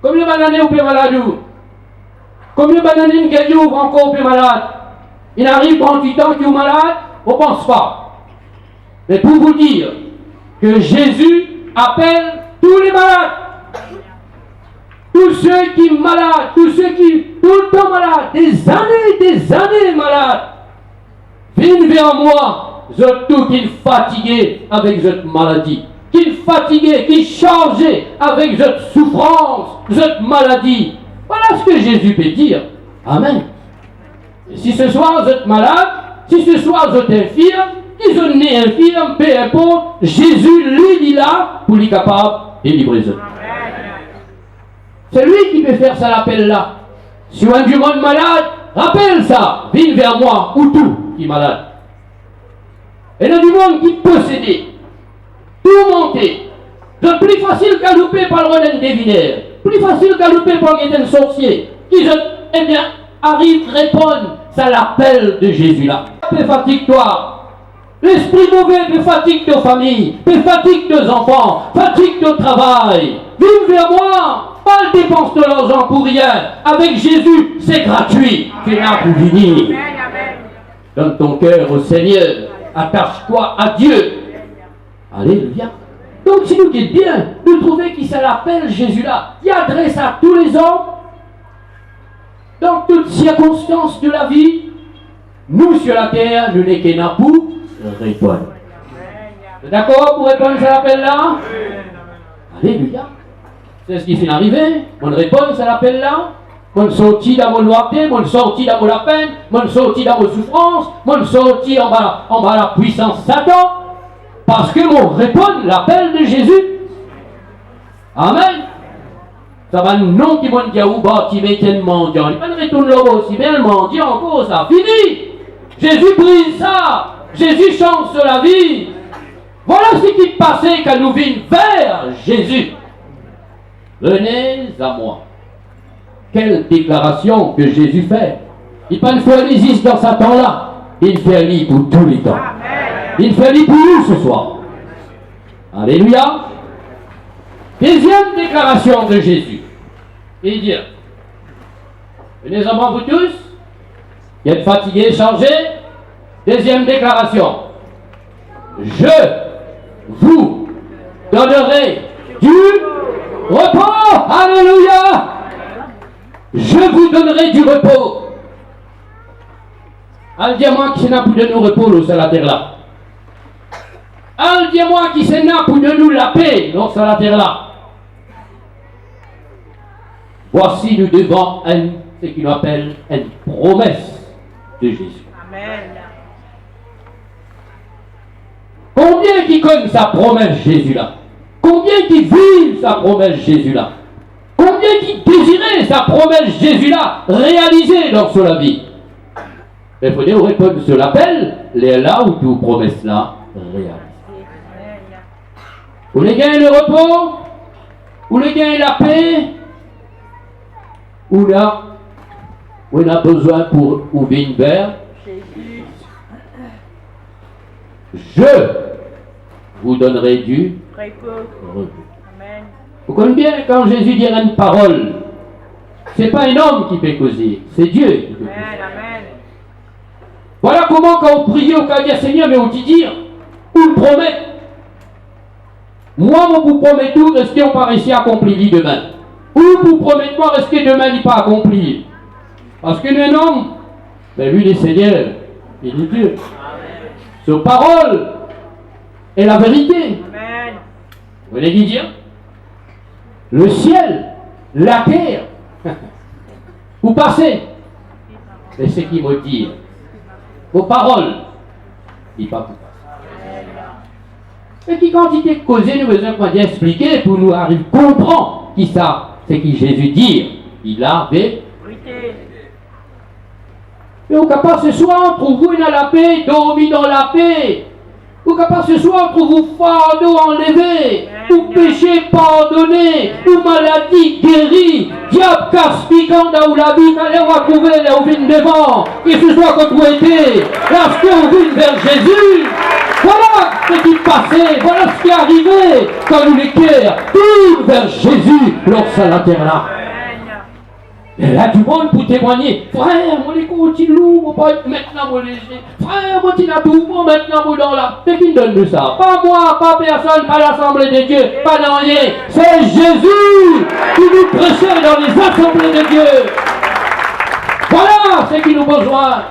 Combien d'années vous pouvez malade? Combien d'années vous ouvre encore plus malade? Il arrive 38 ans qui est malade? On ne pense pas. Mais pour vous dire que Jésus appelle tous les malades, tous ceux qui sont malades, tous ceux qui tout le temps malades, des années malades, viennent vers moi, surtout qui sont fatigués avec cette maladie, qui sont fatigués, qui sont chargés avec cette souffrance, cette maladie. Voilà ce que Jésus peut dire. Amen. Et si ce soir vous êtes malade, si ce soir vous êtes infirme, si vous êtes infirme, peu importe, Jésus lui est là pour lui capable de délivrer. C'est lui qui peut faire ça l'appel là. Si on a du monde malade, rappelle ça, viens vers moi, ou tout qui est malade. Et il y a du monde qui est possédé, tout monté. C'est plus facile qu'à louper par le René Devinaire. Plus facile qu'à louper par un sorcier qui, eh bien, arrive, répond, ça l'appel de Jésus là. Fatigue-toi. L'esprit mauvais te fatigue ta famille, te fatigue tes enfants, fatigue ton travail. Viens vers moi. Pas de dépense de l'argent pour rien. Avec Jésus, c'est gratuit. Tu n'as pour venir. Donne ton cœur au Seigneur. Attache-toi à Dieu. Alléluia. Donc si nous dites bien, nous trouvons qui ça l'appelle Jésus là, qui adresse à tous les hommes, dans toutes circonstances de la vie, nous sur la terre, nous n'est qu'un pour répondre. D'accord pour répondre à l'appel là? Alléluia. C'est ce qui finit d'arriver. On répond à l'appel là. On sortit dans mon lointain, on sortit dans la peine, on sortit dans mon souffrance, on sortit en bas la puissance Satan. Parce que mon répond l'appel de Jésus. Amen. Ça va non qui m'ont dit ou bah qui m'étienne mendiant. Il va retourner là aussi, mais le mendiant encore, ça fini. Jésus brise ça. Jésus change la vie. Voilà ce qui passait quand nous vîmes vers Jésus. Venez à moi. Quelle déclaration que Jésus fait. Il ne peut pas faire l'existe dans sa temps-là. Il fait lui pour tous les temps. Il fait lui pour nous ce soir. Alléluia. Deuxième déclaration de Jésus. Il dit, venez à moi vous tous. Vous êtes fatigués, changés. Deuxième déclaration. Je vous donnerai du repos. Alléluia. Je vous donnerai du repos. Al dis-moi qui n'a pour de nous repos sur la terre là. Al dis-moi qui n'a pour de nous la paix sur la terre là. Voici nous devant ce qu'il appelle une promesse de Jésus. Amen. Combien qui connaissent sa promesse Jésus là? Combien qui vivent sa promesse Jésus là? Combien qui désiraient sa promesse Jésus-là réalisée dans sa vie? Il faut dire répondre sur l'appel, les là où tout promesse là réalisée. Vous les gagnez le repos? Vous les gagnez la paix? Ou là, on a besoin pour ouvrir une verre? Je vous donnerai du repos. Vous comprenez bien quand Jésus dit une parole, ce n'est pas un homme qui peut causer, c'est Dieu qui peut causer. Amen. Voilà comment quand on prie, on peut dire Seigneur, mais on dit dire, ou le promet. Moi, vous promets tout, est-ce qu'on pas réussir à accomplir demain? Ou vous promettez moi, est-ce que demain n'est pas accompli? Parce que un homme, ben lui, le Seigneur, il est Dieu. Sa parole est la vérité. Amen. Vous voulez dire? Le ciel, la terre, vous passez. C'est ce qui me dit. Vos paroles, il pas vous passer. Et qui quantité de causer, nous besoin qu'on expliquer pour nous arriver à comprendre qui ça, c'est qui Jésus dit. Il a vérité. Et au capable ce soir, trouve-vous dans la paix, dormi dans la paix. Ou capable ce soir, trouve-vous fardeau enlevé, ou péché pardonné, ou maladie guérie, diable casse piquant dans la vie, allez retrouver là où vient devant, que ce soit quand vous été, lorsque vous venez vers Jésus. Voilà ce qui passait, voilà ce qui est arrivé quand nous les cœurs tournent vers Jésus lorsque la terre là. Et là, du monde pour témoigner. Frère, mon écoute, il lourd, maintenant mon léger. Frère, mon petit tout, mon maintenant mon dans là. C'est qui donne de ça? Pas moi, pas personne, pas l'Assemblée de Dieu, pas dans rien. C'est Jésus qui nous prêchait dans les assemblées de Dieu. Voilà ce qui nous besoin.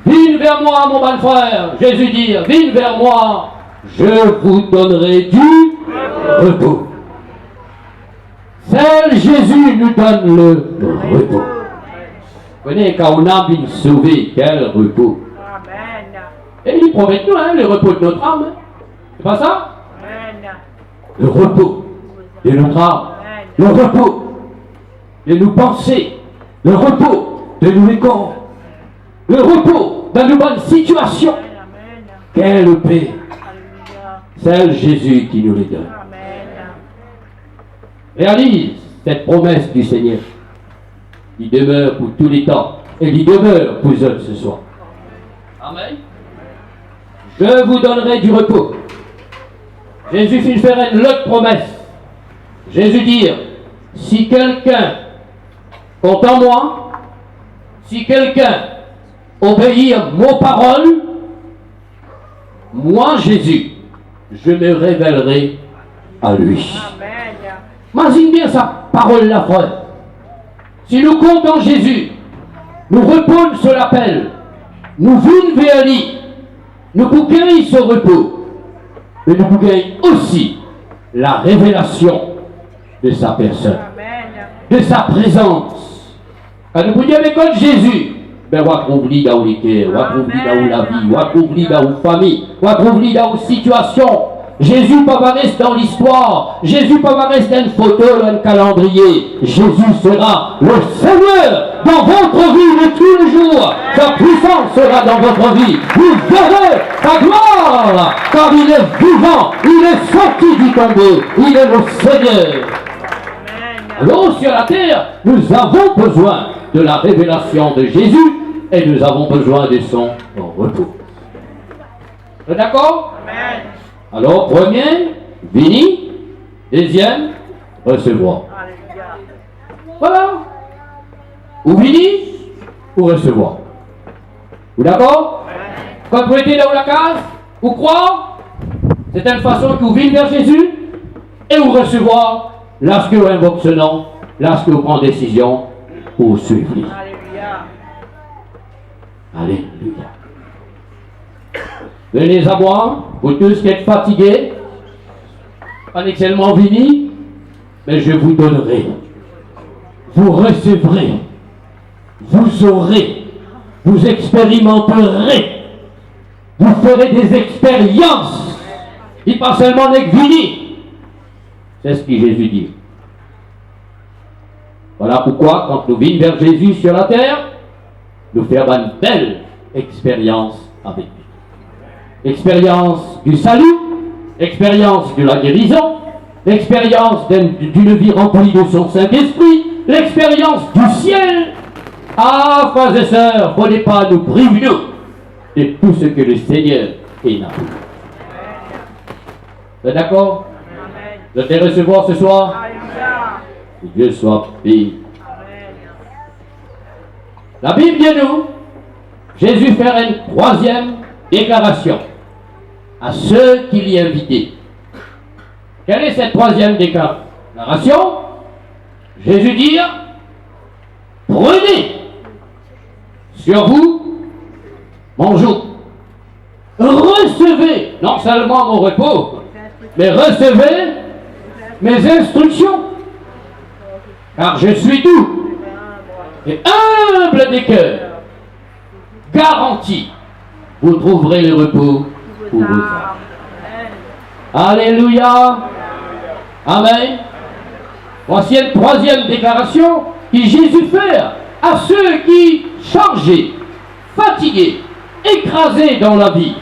Viens vers moi, mon bon frère. Jésus dit, viens vers moi, je vous donnerai du repos. Seul Jésus nous donne le repos. Vous voyez, quand on a bien sauvé, quel repos. Amen. Et il promet nous, le repos de notre âme. C'est pas ça? Amen. Le repos de notre âme. Le repos de nos pensées. Le repos de nos corps. Le repos dans nos bonnes situations. Amen. Quelle paix. Alléluia. Seul Jésus qui nous les donne. Amen. Réalise cette promesse du Seigneur. Il demeure pour tous les temps. et il demeure pour eux ce soir. Amen. Je vous donnerai du repos. Jésus fit faire une autre promesse. Jésus dit, si quelqu'un compte en moi, si quelqu'un obéit à mon parole, moi Jésus, je me révélerai à lui. Imagine bien sa parole là, frère. Si nous comptons Jésus, nous reposons sur l'appel, nous venons vers lui, nous bouquons ce repos, mais nous bouquons aussi la révélation de sa personne, de sa présence. Quand nous bouquons l'école de Jésus, ben on va trouver dans le cœur, on va trouver dans la vie, on va trouver dans la famille, on va trouver dans la situation. Jésus pas rester dans l'histoire. Jésus pas rester une photo dans un calendrier. Jésus sera le Seigneur dans votre vie de tous les jours. Sa puissance sera dans votre vie. Vous verrez sa gloire, car il est vivant. Il est sorti du tombeau. Il est le Seigneur. Alors sur la terre, nous avons besoin de la révélation de Jésus et nous avons besoin de son repos. Vous êtes d'accord? Amen. Alors, premier, vini. Deuxième, recevoir. Voilà. Ou vini, ou recevoir. Vous d'accord? Quand vous êtes dans la case, vous croyez, c'est une façon que vous venez vers Jésus et vous recevoir lorsque vous invoquez ce nom, lorsque vous prenez décision pour suivre. Alléluia. Alléluia. Venez à moi, vous tous qui êtes fatigués, pas seulement venus, mais je vous donnerai. Vous recevrez, vous aurez, vous expérimenterez, vous ferez des expériences. Il pas seulement n'est venu. C'est ce que Jésus dit. Voilà pourquoi, quand nous venons vers Jésus sur la terre, nous faisons une belle expérience avec lui. Expérience du salut, expérience de la guérison, l'expérience d'une vie remplie de son Saint-Esprit, l'expérience du ciel. Ah, frères et sœurs, ne faut pas nous priver de tout ce que le Seigneur est là. Vous êtes d'accord? Vous allez recevoir ce soir? Que Dieu soit béni. La Bible dit nous, Jésus fait une troisième déclaration à ceux qui l'y invitaient. Quelle est cette troisième déclaration? Jésus dit, prenez sur vous mon joug. Recevez non seulement mon repos, mais recevez mes instructions. Car je suis doux et humble des cœurs. Garanti, vous trouverez le repos pour vos âmes. Alléluia. Amen. Voici une troisième déclaration que Jésus fait à ceux qui, chargés, fatigués, écrasés dans la vie,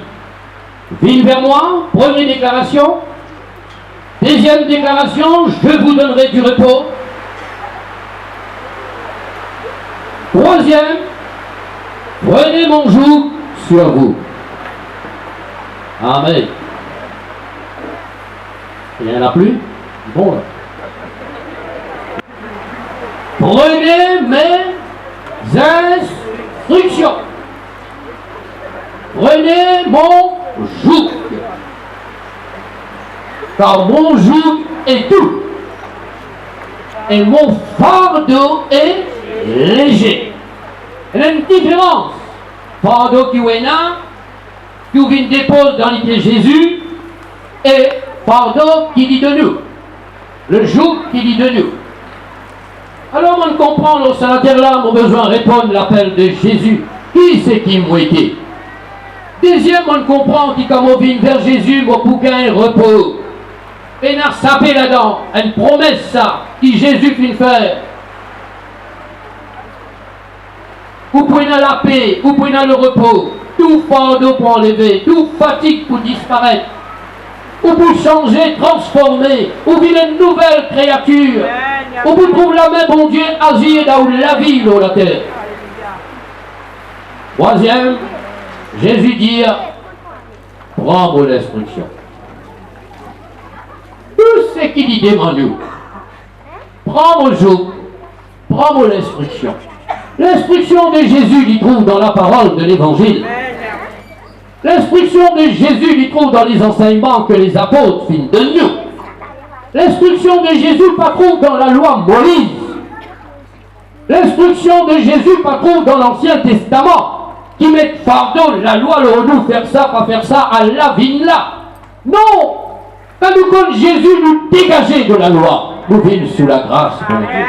viennent vers moi. Première déclaration. Deuxième déclaration, je vous donnerai du repos. Troisième, prenez mon joug sur vous. Amen. Il n'y en a plus? Bon là. Prenez mes instructions. Prenez mon joug. Car mon joug est doux. Et mon fardeau est léger. Il y a une différence. Fardeau qui est là, qui vient dépose dans les pieds de Jésus, et fardeau qui dit de nous. Le joug qui dit de nous. Alors on comprend, au sein de la terre là, on a besoin de répondre à l'appel de Jésus. Qui c'est qui m'a été? Deuxième, on comprend que comme on vient vers Jésus, mon bouquin repos. Et on a sapé là-dedans, une promesse ça, qui Jésus finit faire. Vous prenez la paix, vous prenez le repos, tout fardeau pour enlever, tout fatigue pour disparaître. Vous pouvez changer, transformer, vous vivez une nouvelle créature. Vous pouvez trouver la main, bon Dieu, agir dans la vie, dans la terre. Troisième, Jésus dit, prends mon instruction. Tout ce qu'il dit devant nous, prends mon joug, prends mon instruction. L'instruction de Jésus, il trouve dans la parole de l'évangile. L'instruction de Jésus, il trouve dans les enseignements que les apôtres filent de nous. L'instruction de Jésus, pas trouve dans la loi Moïse. L'instruction de Jésus, pas trouve dans l'Ancien Testament, qui met fardeau, la loi, le nous faire ça, pas faire ça, à la vigne là. Non! Quand nous, comme Jésus nous dégager de la loi, nous vîmes sous la grâce de Dieu.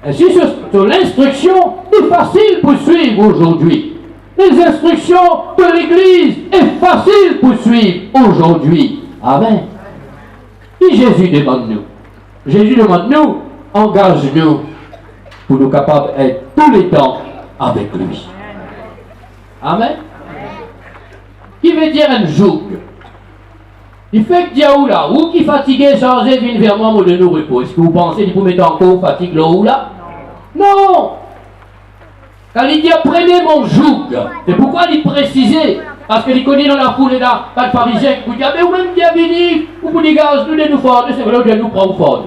Ainsi, sur l'instruction est facile pour suivre aujourd'hui. Les instructions de l'Église est facile pour suivre aujourd'hui. Amen. Et Jésus demande nous. Jésus demande nous, engage-nous pour nous capables d'être tous les temps avec lui. Amen. Qui veut dire un joug? Il fait que Dieu là, ou qui fatigué, chargé, vient vers moi, de nous repos. Est-ce que vous pensez qu'il peut mettre encore fatigue là ou là? Non! Quand il dit prenez mon joug, c'est pourquoi il précisait, parce qu'il connaît dans la foule là, quand le pharisien vous dit, mais vous-même bienvenue, vous vous dites, nous nous fort, c'est vrai, nous prend fort.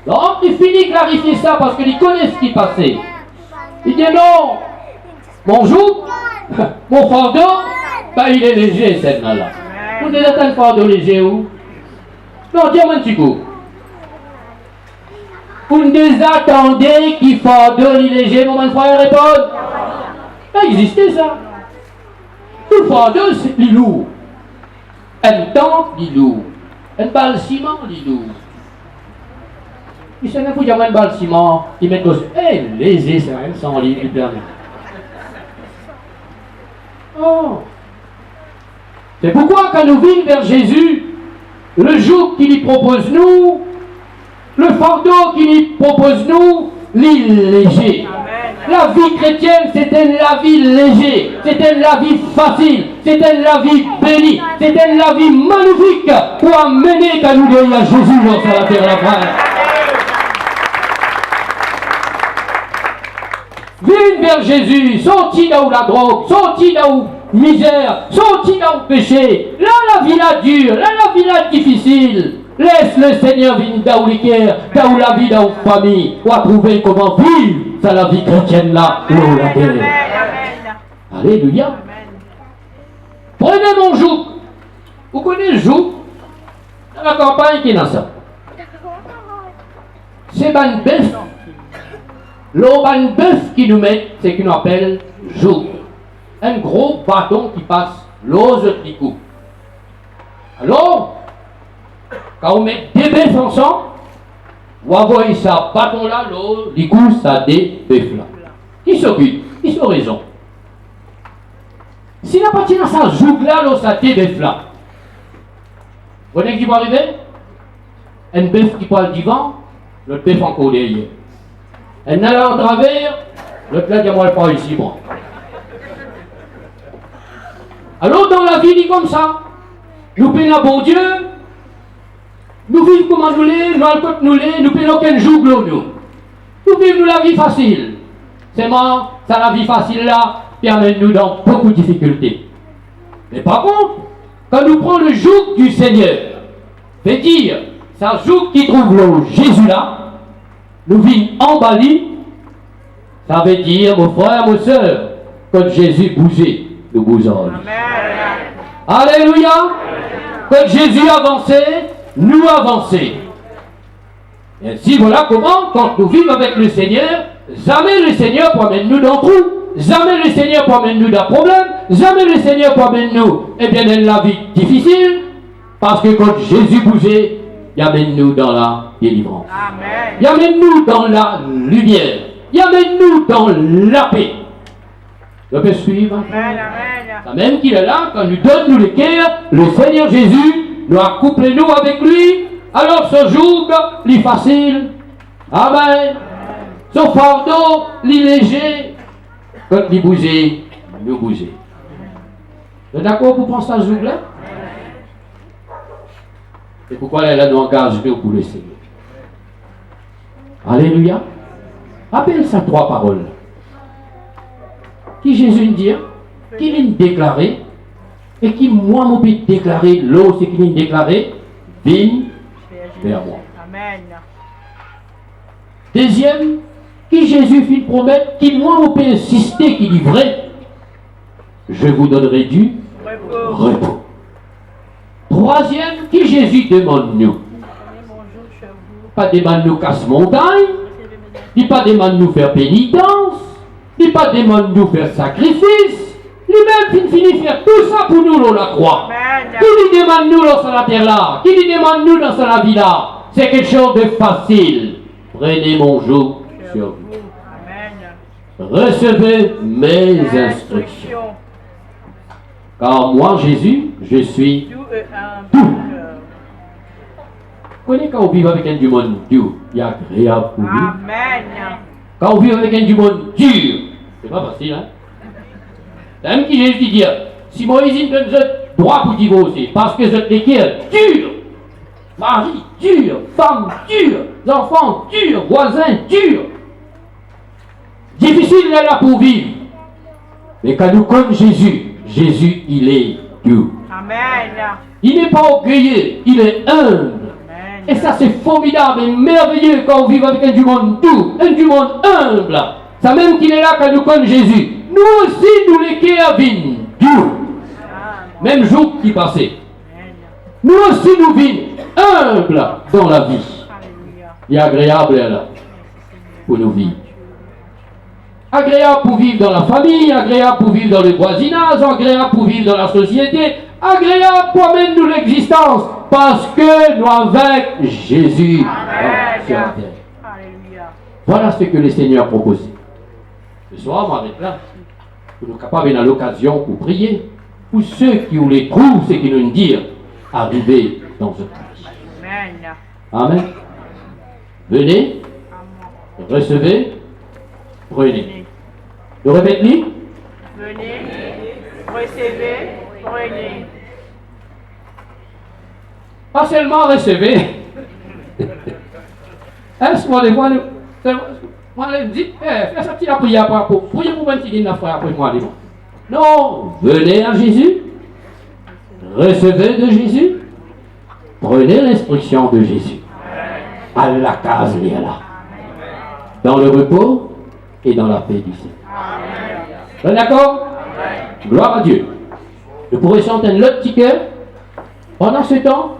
Donc il finit de clarifier ça parce qu'il connaît ce qui passait. Il dit non, mon joug, mon fardeau, ben il est léger celle-là. Vous êtes un fardeau léger où? Non, dis-moi un petit coup. Vous ne attendez qu'il fardeau léger, mon frère répond. Ça existait ça. Le fardeau, c'est lourd. Un temps, il est lourd. Un balle ciment, il est lourd. Il s'en a foutu un balle ciment, il met au. Eh, léger, c'est rien, sans lit, il permet. Oh! C'est pourquoi quand nous vîmes vers Jésus, le joug qu'il lui propose nous, le fardeau qu'il lui propose nous, l'île léger. La vie chrétienne, c'était la vie légère, c'était la vie facile, c'était la vie bénie, c'était la vie magnifique pour amener qu'à nous donner à Jésus dans la terre la frère. Viens vers Jésus, sorti dans la drogue, sorti dans misère, sorti dans le péché. Là, la vie là dure, là, la vie là difficile. Laisse le Seigneur venir dans dans la vie dans la famille, pour trouver comment vivre ça la vie chrétienne là, où la terre. Alléluia. Prenez mon joug. Vous connaissez le joug? Dans la campagne qui est dans ça. C'est un bœuf. L'eau ban bœuf qui nous met, c'est qu'on appelle joug. Un gros bâton qui passe l'eau de coup. Alors, quand on met deux bœufs ensemble, vous voyez ça, bâton là, l'eau, du coup, ça des bœufs là. Qui s'occupe? Qui sont raison? Si la partie dans sa joug là, l'eau, ça des bœufs là. Vous voyez qui va arriver? Un bœuf qui parle du vent, l'autre bœuf encore derrière. Un allant en travers, l'autre là, dis-moi pas ici, bon. Alors, dans la vie, dit comme ça. Nous payons un bon Dieu. Nous vivons comme nous l'est, nous allons nous l'est, nous payons aucun joug, nous. Nous vivons la vie facile. C'est moi, ça la vie facile là, qui amène nous dans beaucoup de difficultés. Mais par contre, quand nous prenons le joug du Seigneur, veut dire, ça joug qui trouve le Jésus là, nous vivons emballés, ça veut dire, mon frère, mon soeur, quand Jésus bougeait, nous bougeons. Alléluia! Quand Jésus avançait, nous avançons. Et ainsi, voilà comment, quand nous vivons avec le Seigneur, jamais le Seigneur pour amener nous dans le trou, jamais le Seigneur pour amener nous dans le problème, jamais le Seigneur pour amener nous, eh bien, dans la vie difficile, parce que quand Jésus bougeait, il amène nous dans la délivrance. Amen. Il amène nous dans la lumière. Il amène nous dans la paix. Je peux suivre. Amen. Même qu'il est là, quand nous donne nous le cœur, le Seigneur Jésus nous a couplé nous avec lui. Alors ce jour, il facile. Amen. Ce fardeau, il léger. Quand il bougeait, nous bougeait. Vous êtes d'accord pour prendre ça ce jour-là? C'est pourquoi elle nous engage pour le Seigneur. Alléluia. Appelle ça trois paroles. qui Jésus dit, qui l'a déclaré, et qui moi m'ont déclaré, l'eau c'est qui l'a déclaré, vigne vers moi. Amen. Deuxième, qui Jésus fit promettre, qui moi m'ont insister, qui dit vrai, je vous donnerai du repos. Troisième, qui Jésus demande nous, pas demande nous casse montagne, il pas demande nous faire pénitence, il pas demande nous faire sacrifice, lui-même finit faire tout ça pour nous dans la croix. Qui lui demande nous dans la terre là, qui lui demande nous dans la vie là, c'est quelque chose de facile. Prenez mon joug sur vous. Recevez mes instructions. Car moi, Jésus, je suis tout. Vous connaissez quand on vit avec un du monde dur, il y a agréable pour lui. Quand on vit avec un du monde dur, c'est pas facile, hein? C'est même qui Jésus dit, si Moïse donne droit pour divorcer, parce que je t'écris dur, mari dur, femme dure, enfants durs, voisins durs. Difficile est là pour vivre. Mais quand nous connaissons Jésus, Jésus, il est dur. Amen. Il n'est pas orgueilleux, il est humble. Amen. Et ça, c'est formidable et merveilleux quand on vit avec un du monde doux, un du monde humble. Ça même qu'il est là quand nous connaissons Jésus. Nous aussi, nous les kéavines, doux. Même jour qui passait. Nous aussi, nous vîmes humbles dans la vie. Et agréable là pour nous vivre. Agréable pour vivre dans la famille, agréable pour vivre dans le voisinage, agréable pour vivre dans la société, agréable pour amener nous l'existence, parce que nous avec Jésus. Voilà ce que le Seigneur a proposé. Ce soir, on m'arrête là. Pour nous capables dans l'occasion pour prier. Pour ceux qui nous les trouvent, ce qui nous disent, arriver dans ce pays. Amen. Venez, recevez, prenez. Le répète-lui. Venez, recevez, prenez. Pas seulement recevez. Est-ce qu'on les voit? Moi, je dis, fais ça petite prière pour prier pour un petit frère après moi. Non, venez à Jésus, recevez de Jésus, prenez l'instruction de Jésus. À la case, il est là. Dans le repos et dans la paix du Seigneur. D'accord? Gloire à Dieu. Je pourrais chanter l'autre petit cœur. Pendant ce temps,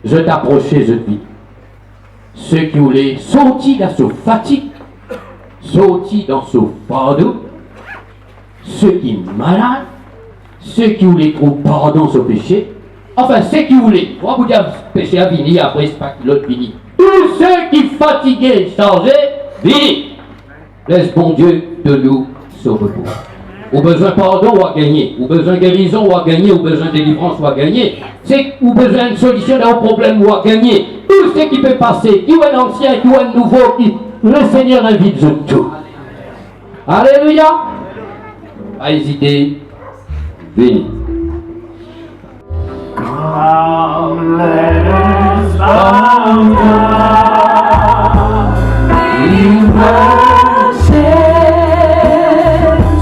je t'approchais, je te dis. Ceux qui voulaient sortir dans ce fatigue, sortir dans ce fardeau, ceux qui sont malades, ceux qui voulaient trouver pardon sur péché, enfin ceux qui voulaient, on va vous dire péché à venir, après c'est pas que l'autre finit. Tous ceux qui fatigués, chargés, venez. Laisse bon Dieu de nous sauver. Au besoin pardon, on va gagner. Au besoin guérison, on va gagner. Au besoin délivrance, on va gagner. C'est au besoin de solution d'un problème, on va gagner. Tout ce qui peut passer, qui est ancien, qui est nouveau, le Seigneur invite tout. Alléluia. Pas hésiter. Venez. Come, let us bow down.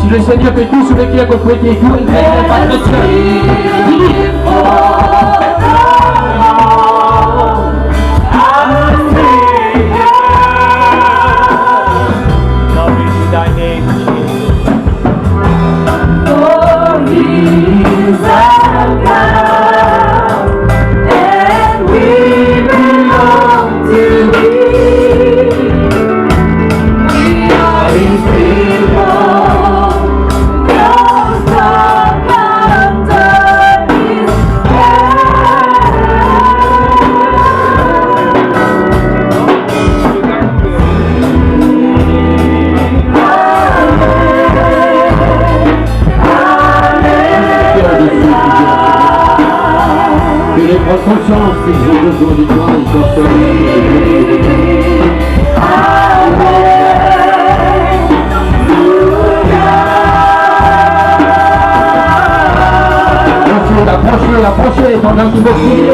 Si le Seigneur fait tout sur le qui a compris tout, il ne fait pas de Glory to thy name, Jesus. For he is our God, and we belong to thee. We are his people, those who come under his Que les prendre conscience qu'ils ont besoin de toi, ils doivent se approchez, pendant qu'ils vont prier.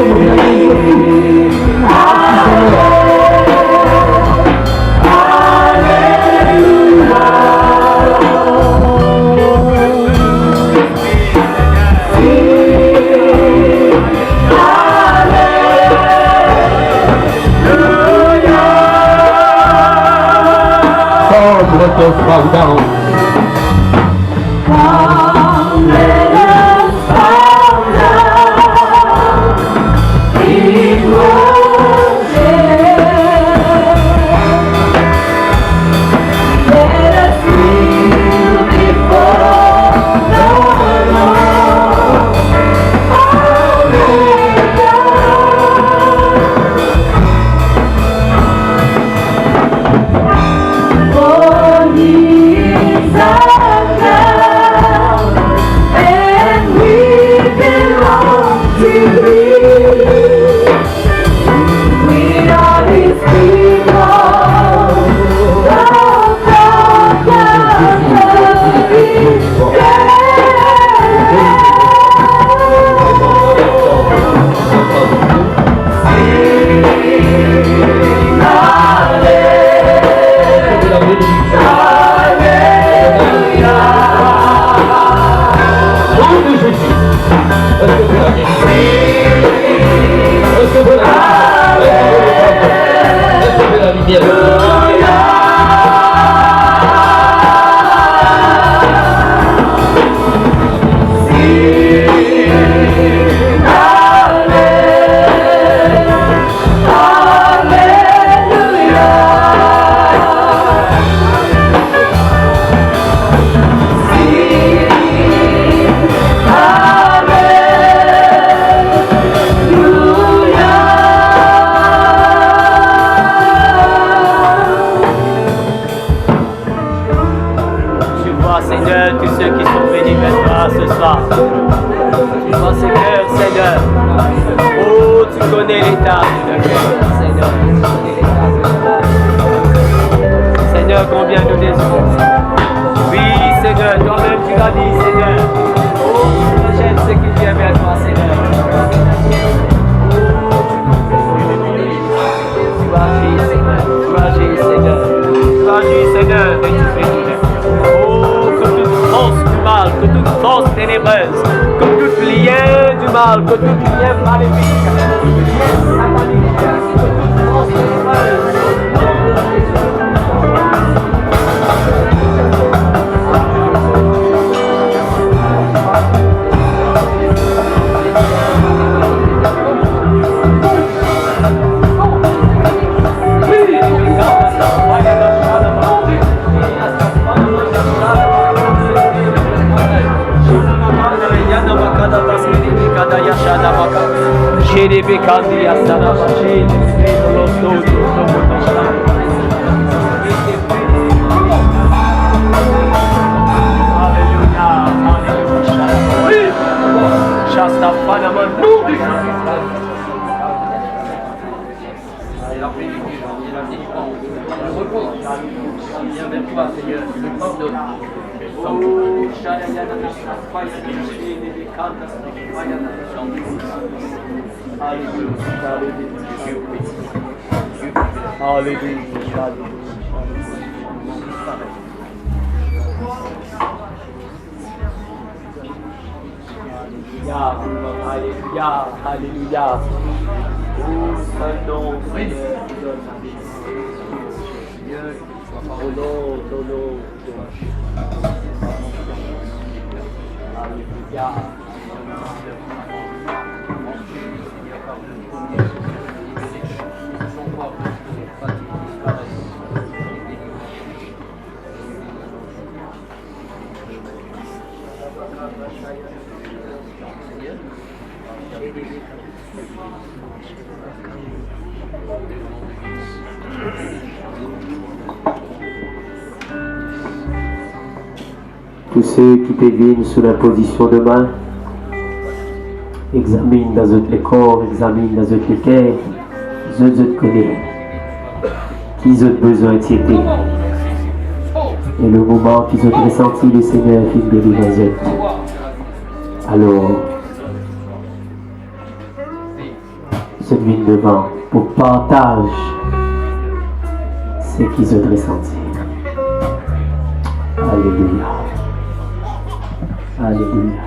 soir. Dans ces cœurs, Seigneur. Oh, tu connais l'état de nos cœurs, Seigneur. Seigneur, combien nous désirons. Oui, Seigneur, toi-même tu l'as dit, Seigneur. Oh, j'aime ce qui vient vers toi, Seigneur. Tu agis, Seigneur. Tu agis, Seigneur. Tu agis, Seigneur, et tu fais tout. Oh, que toute force du mal, que toute force ténébreuse, que tout lien du mal, que tout lien maléfique, que tout lien satanique, que toute force ténébreuse. Alléluia, alléluia. Oh, seul nom, Seigneur, qui donne la vie. Dieu, au nom, alléluia. Tous ceux qui te viennent sous la position de main, examine dans les corps, examine dans les cœurs, je te connais, qui ont besoin de t'aider. Et le moment qu'ils ont ressenti le Seigneur film de l'Évangile. Alors, je viens devant pour partager ce qu'ils ont ressenti. Alléluia. Alléluia.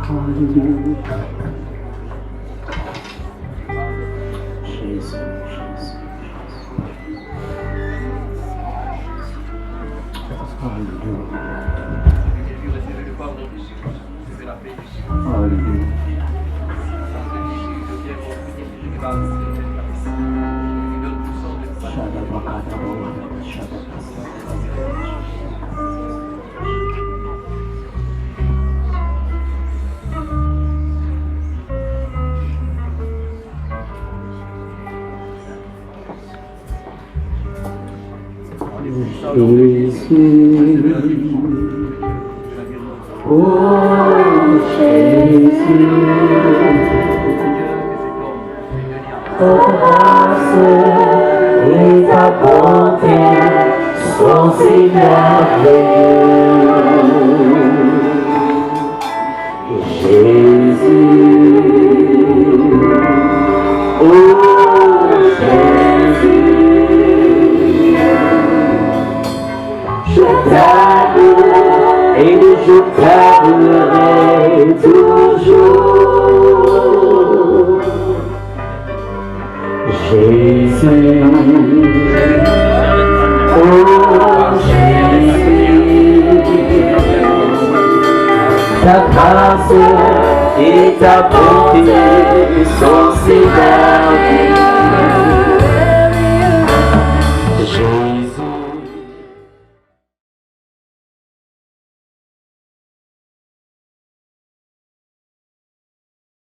Alléluia. Jésus, Jésus. Alléluia. Alléluia. Jésus, oh Jésus, ta grâce et ta bonté sont si merveilleux. Jésus, oh Jésus, je t'aime et je t'aimerai toujours. Jésus, oh Jésus, ta grâce et ta bonté sont si merveilleuses.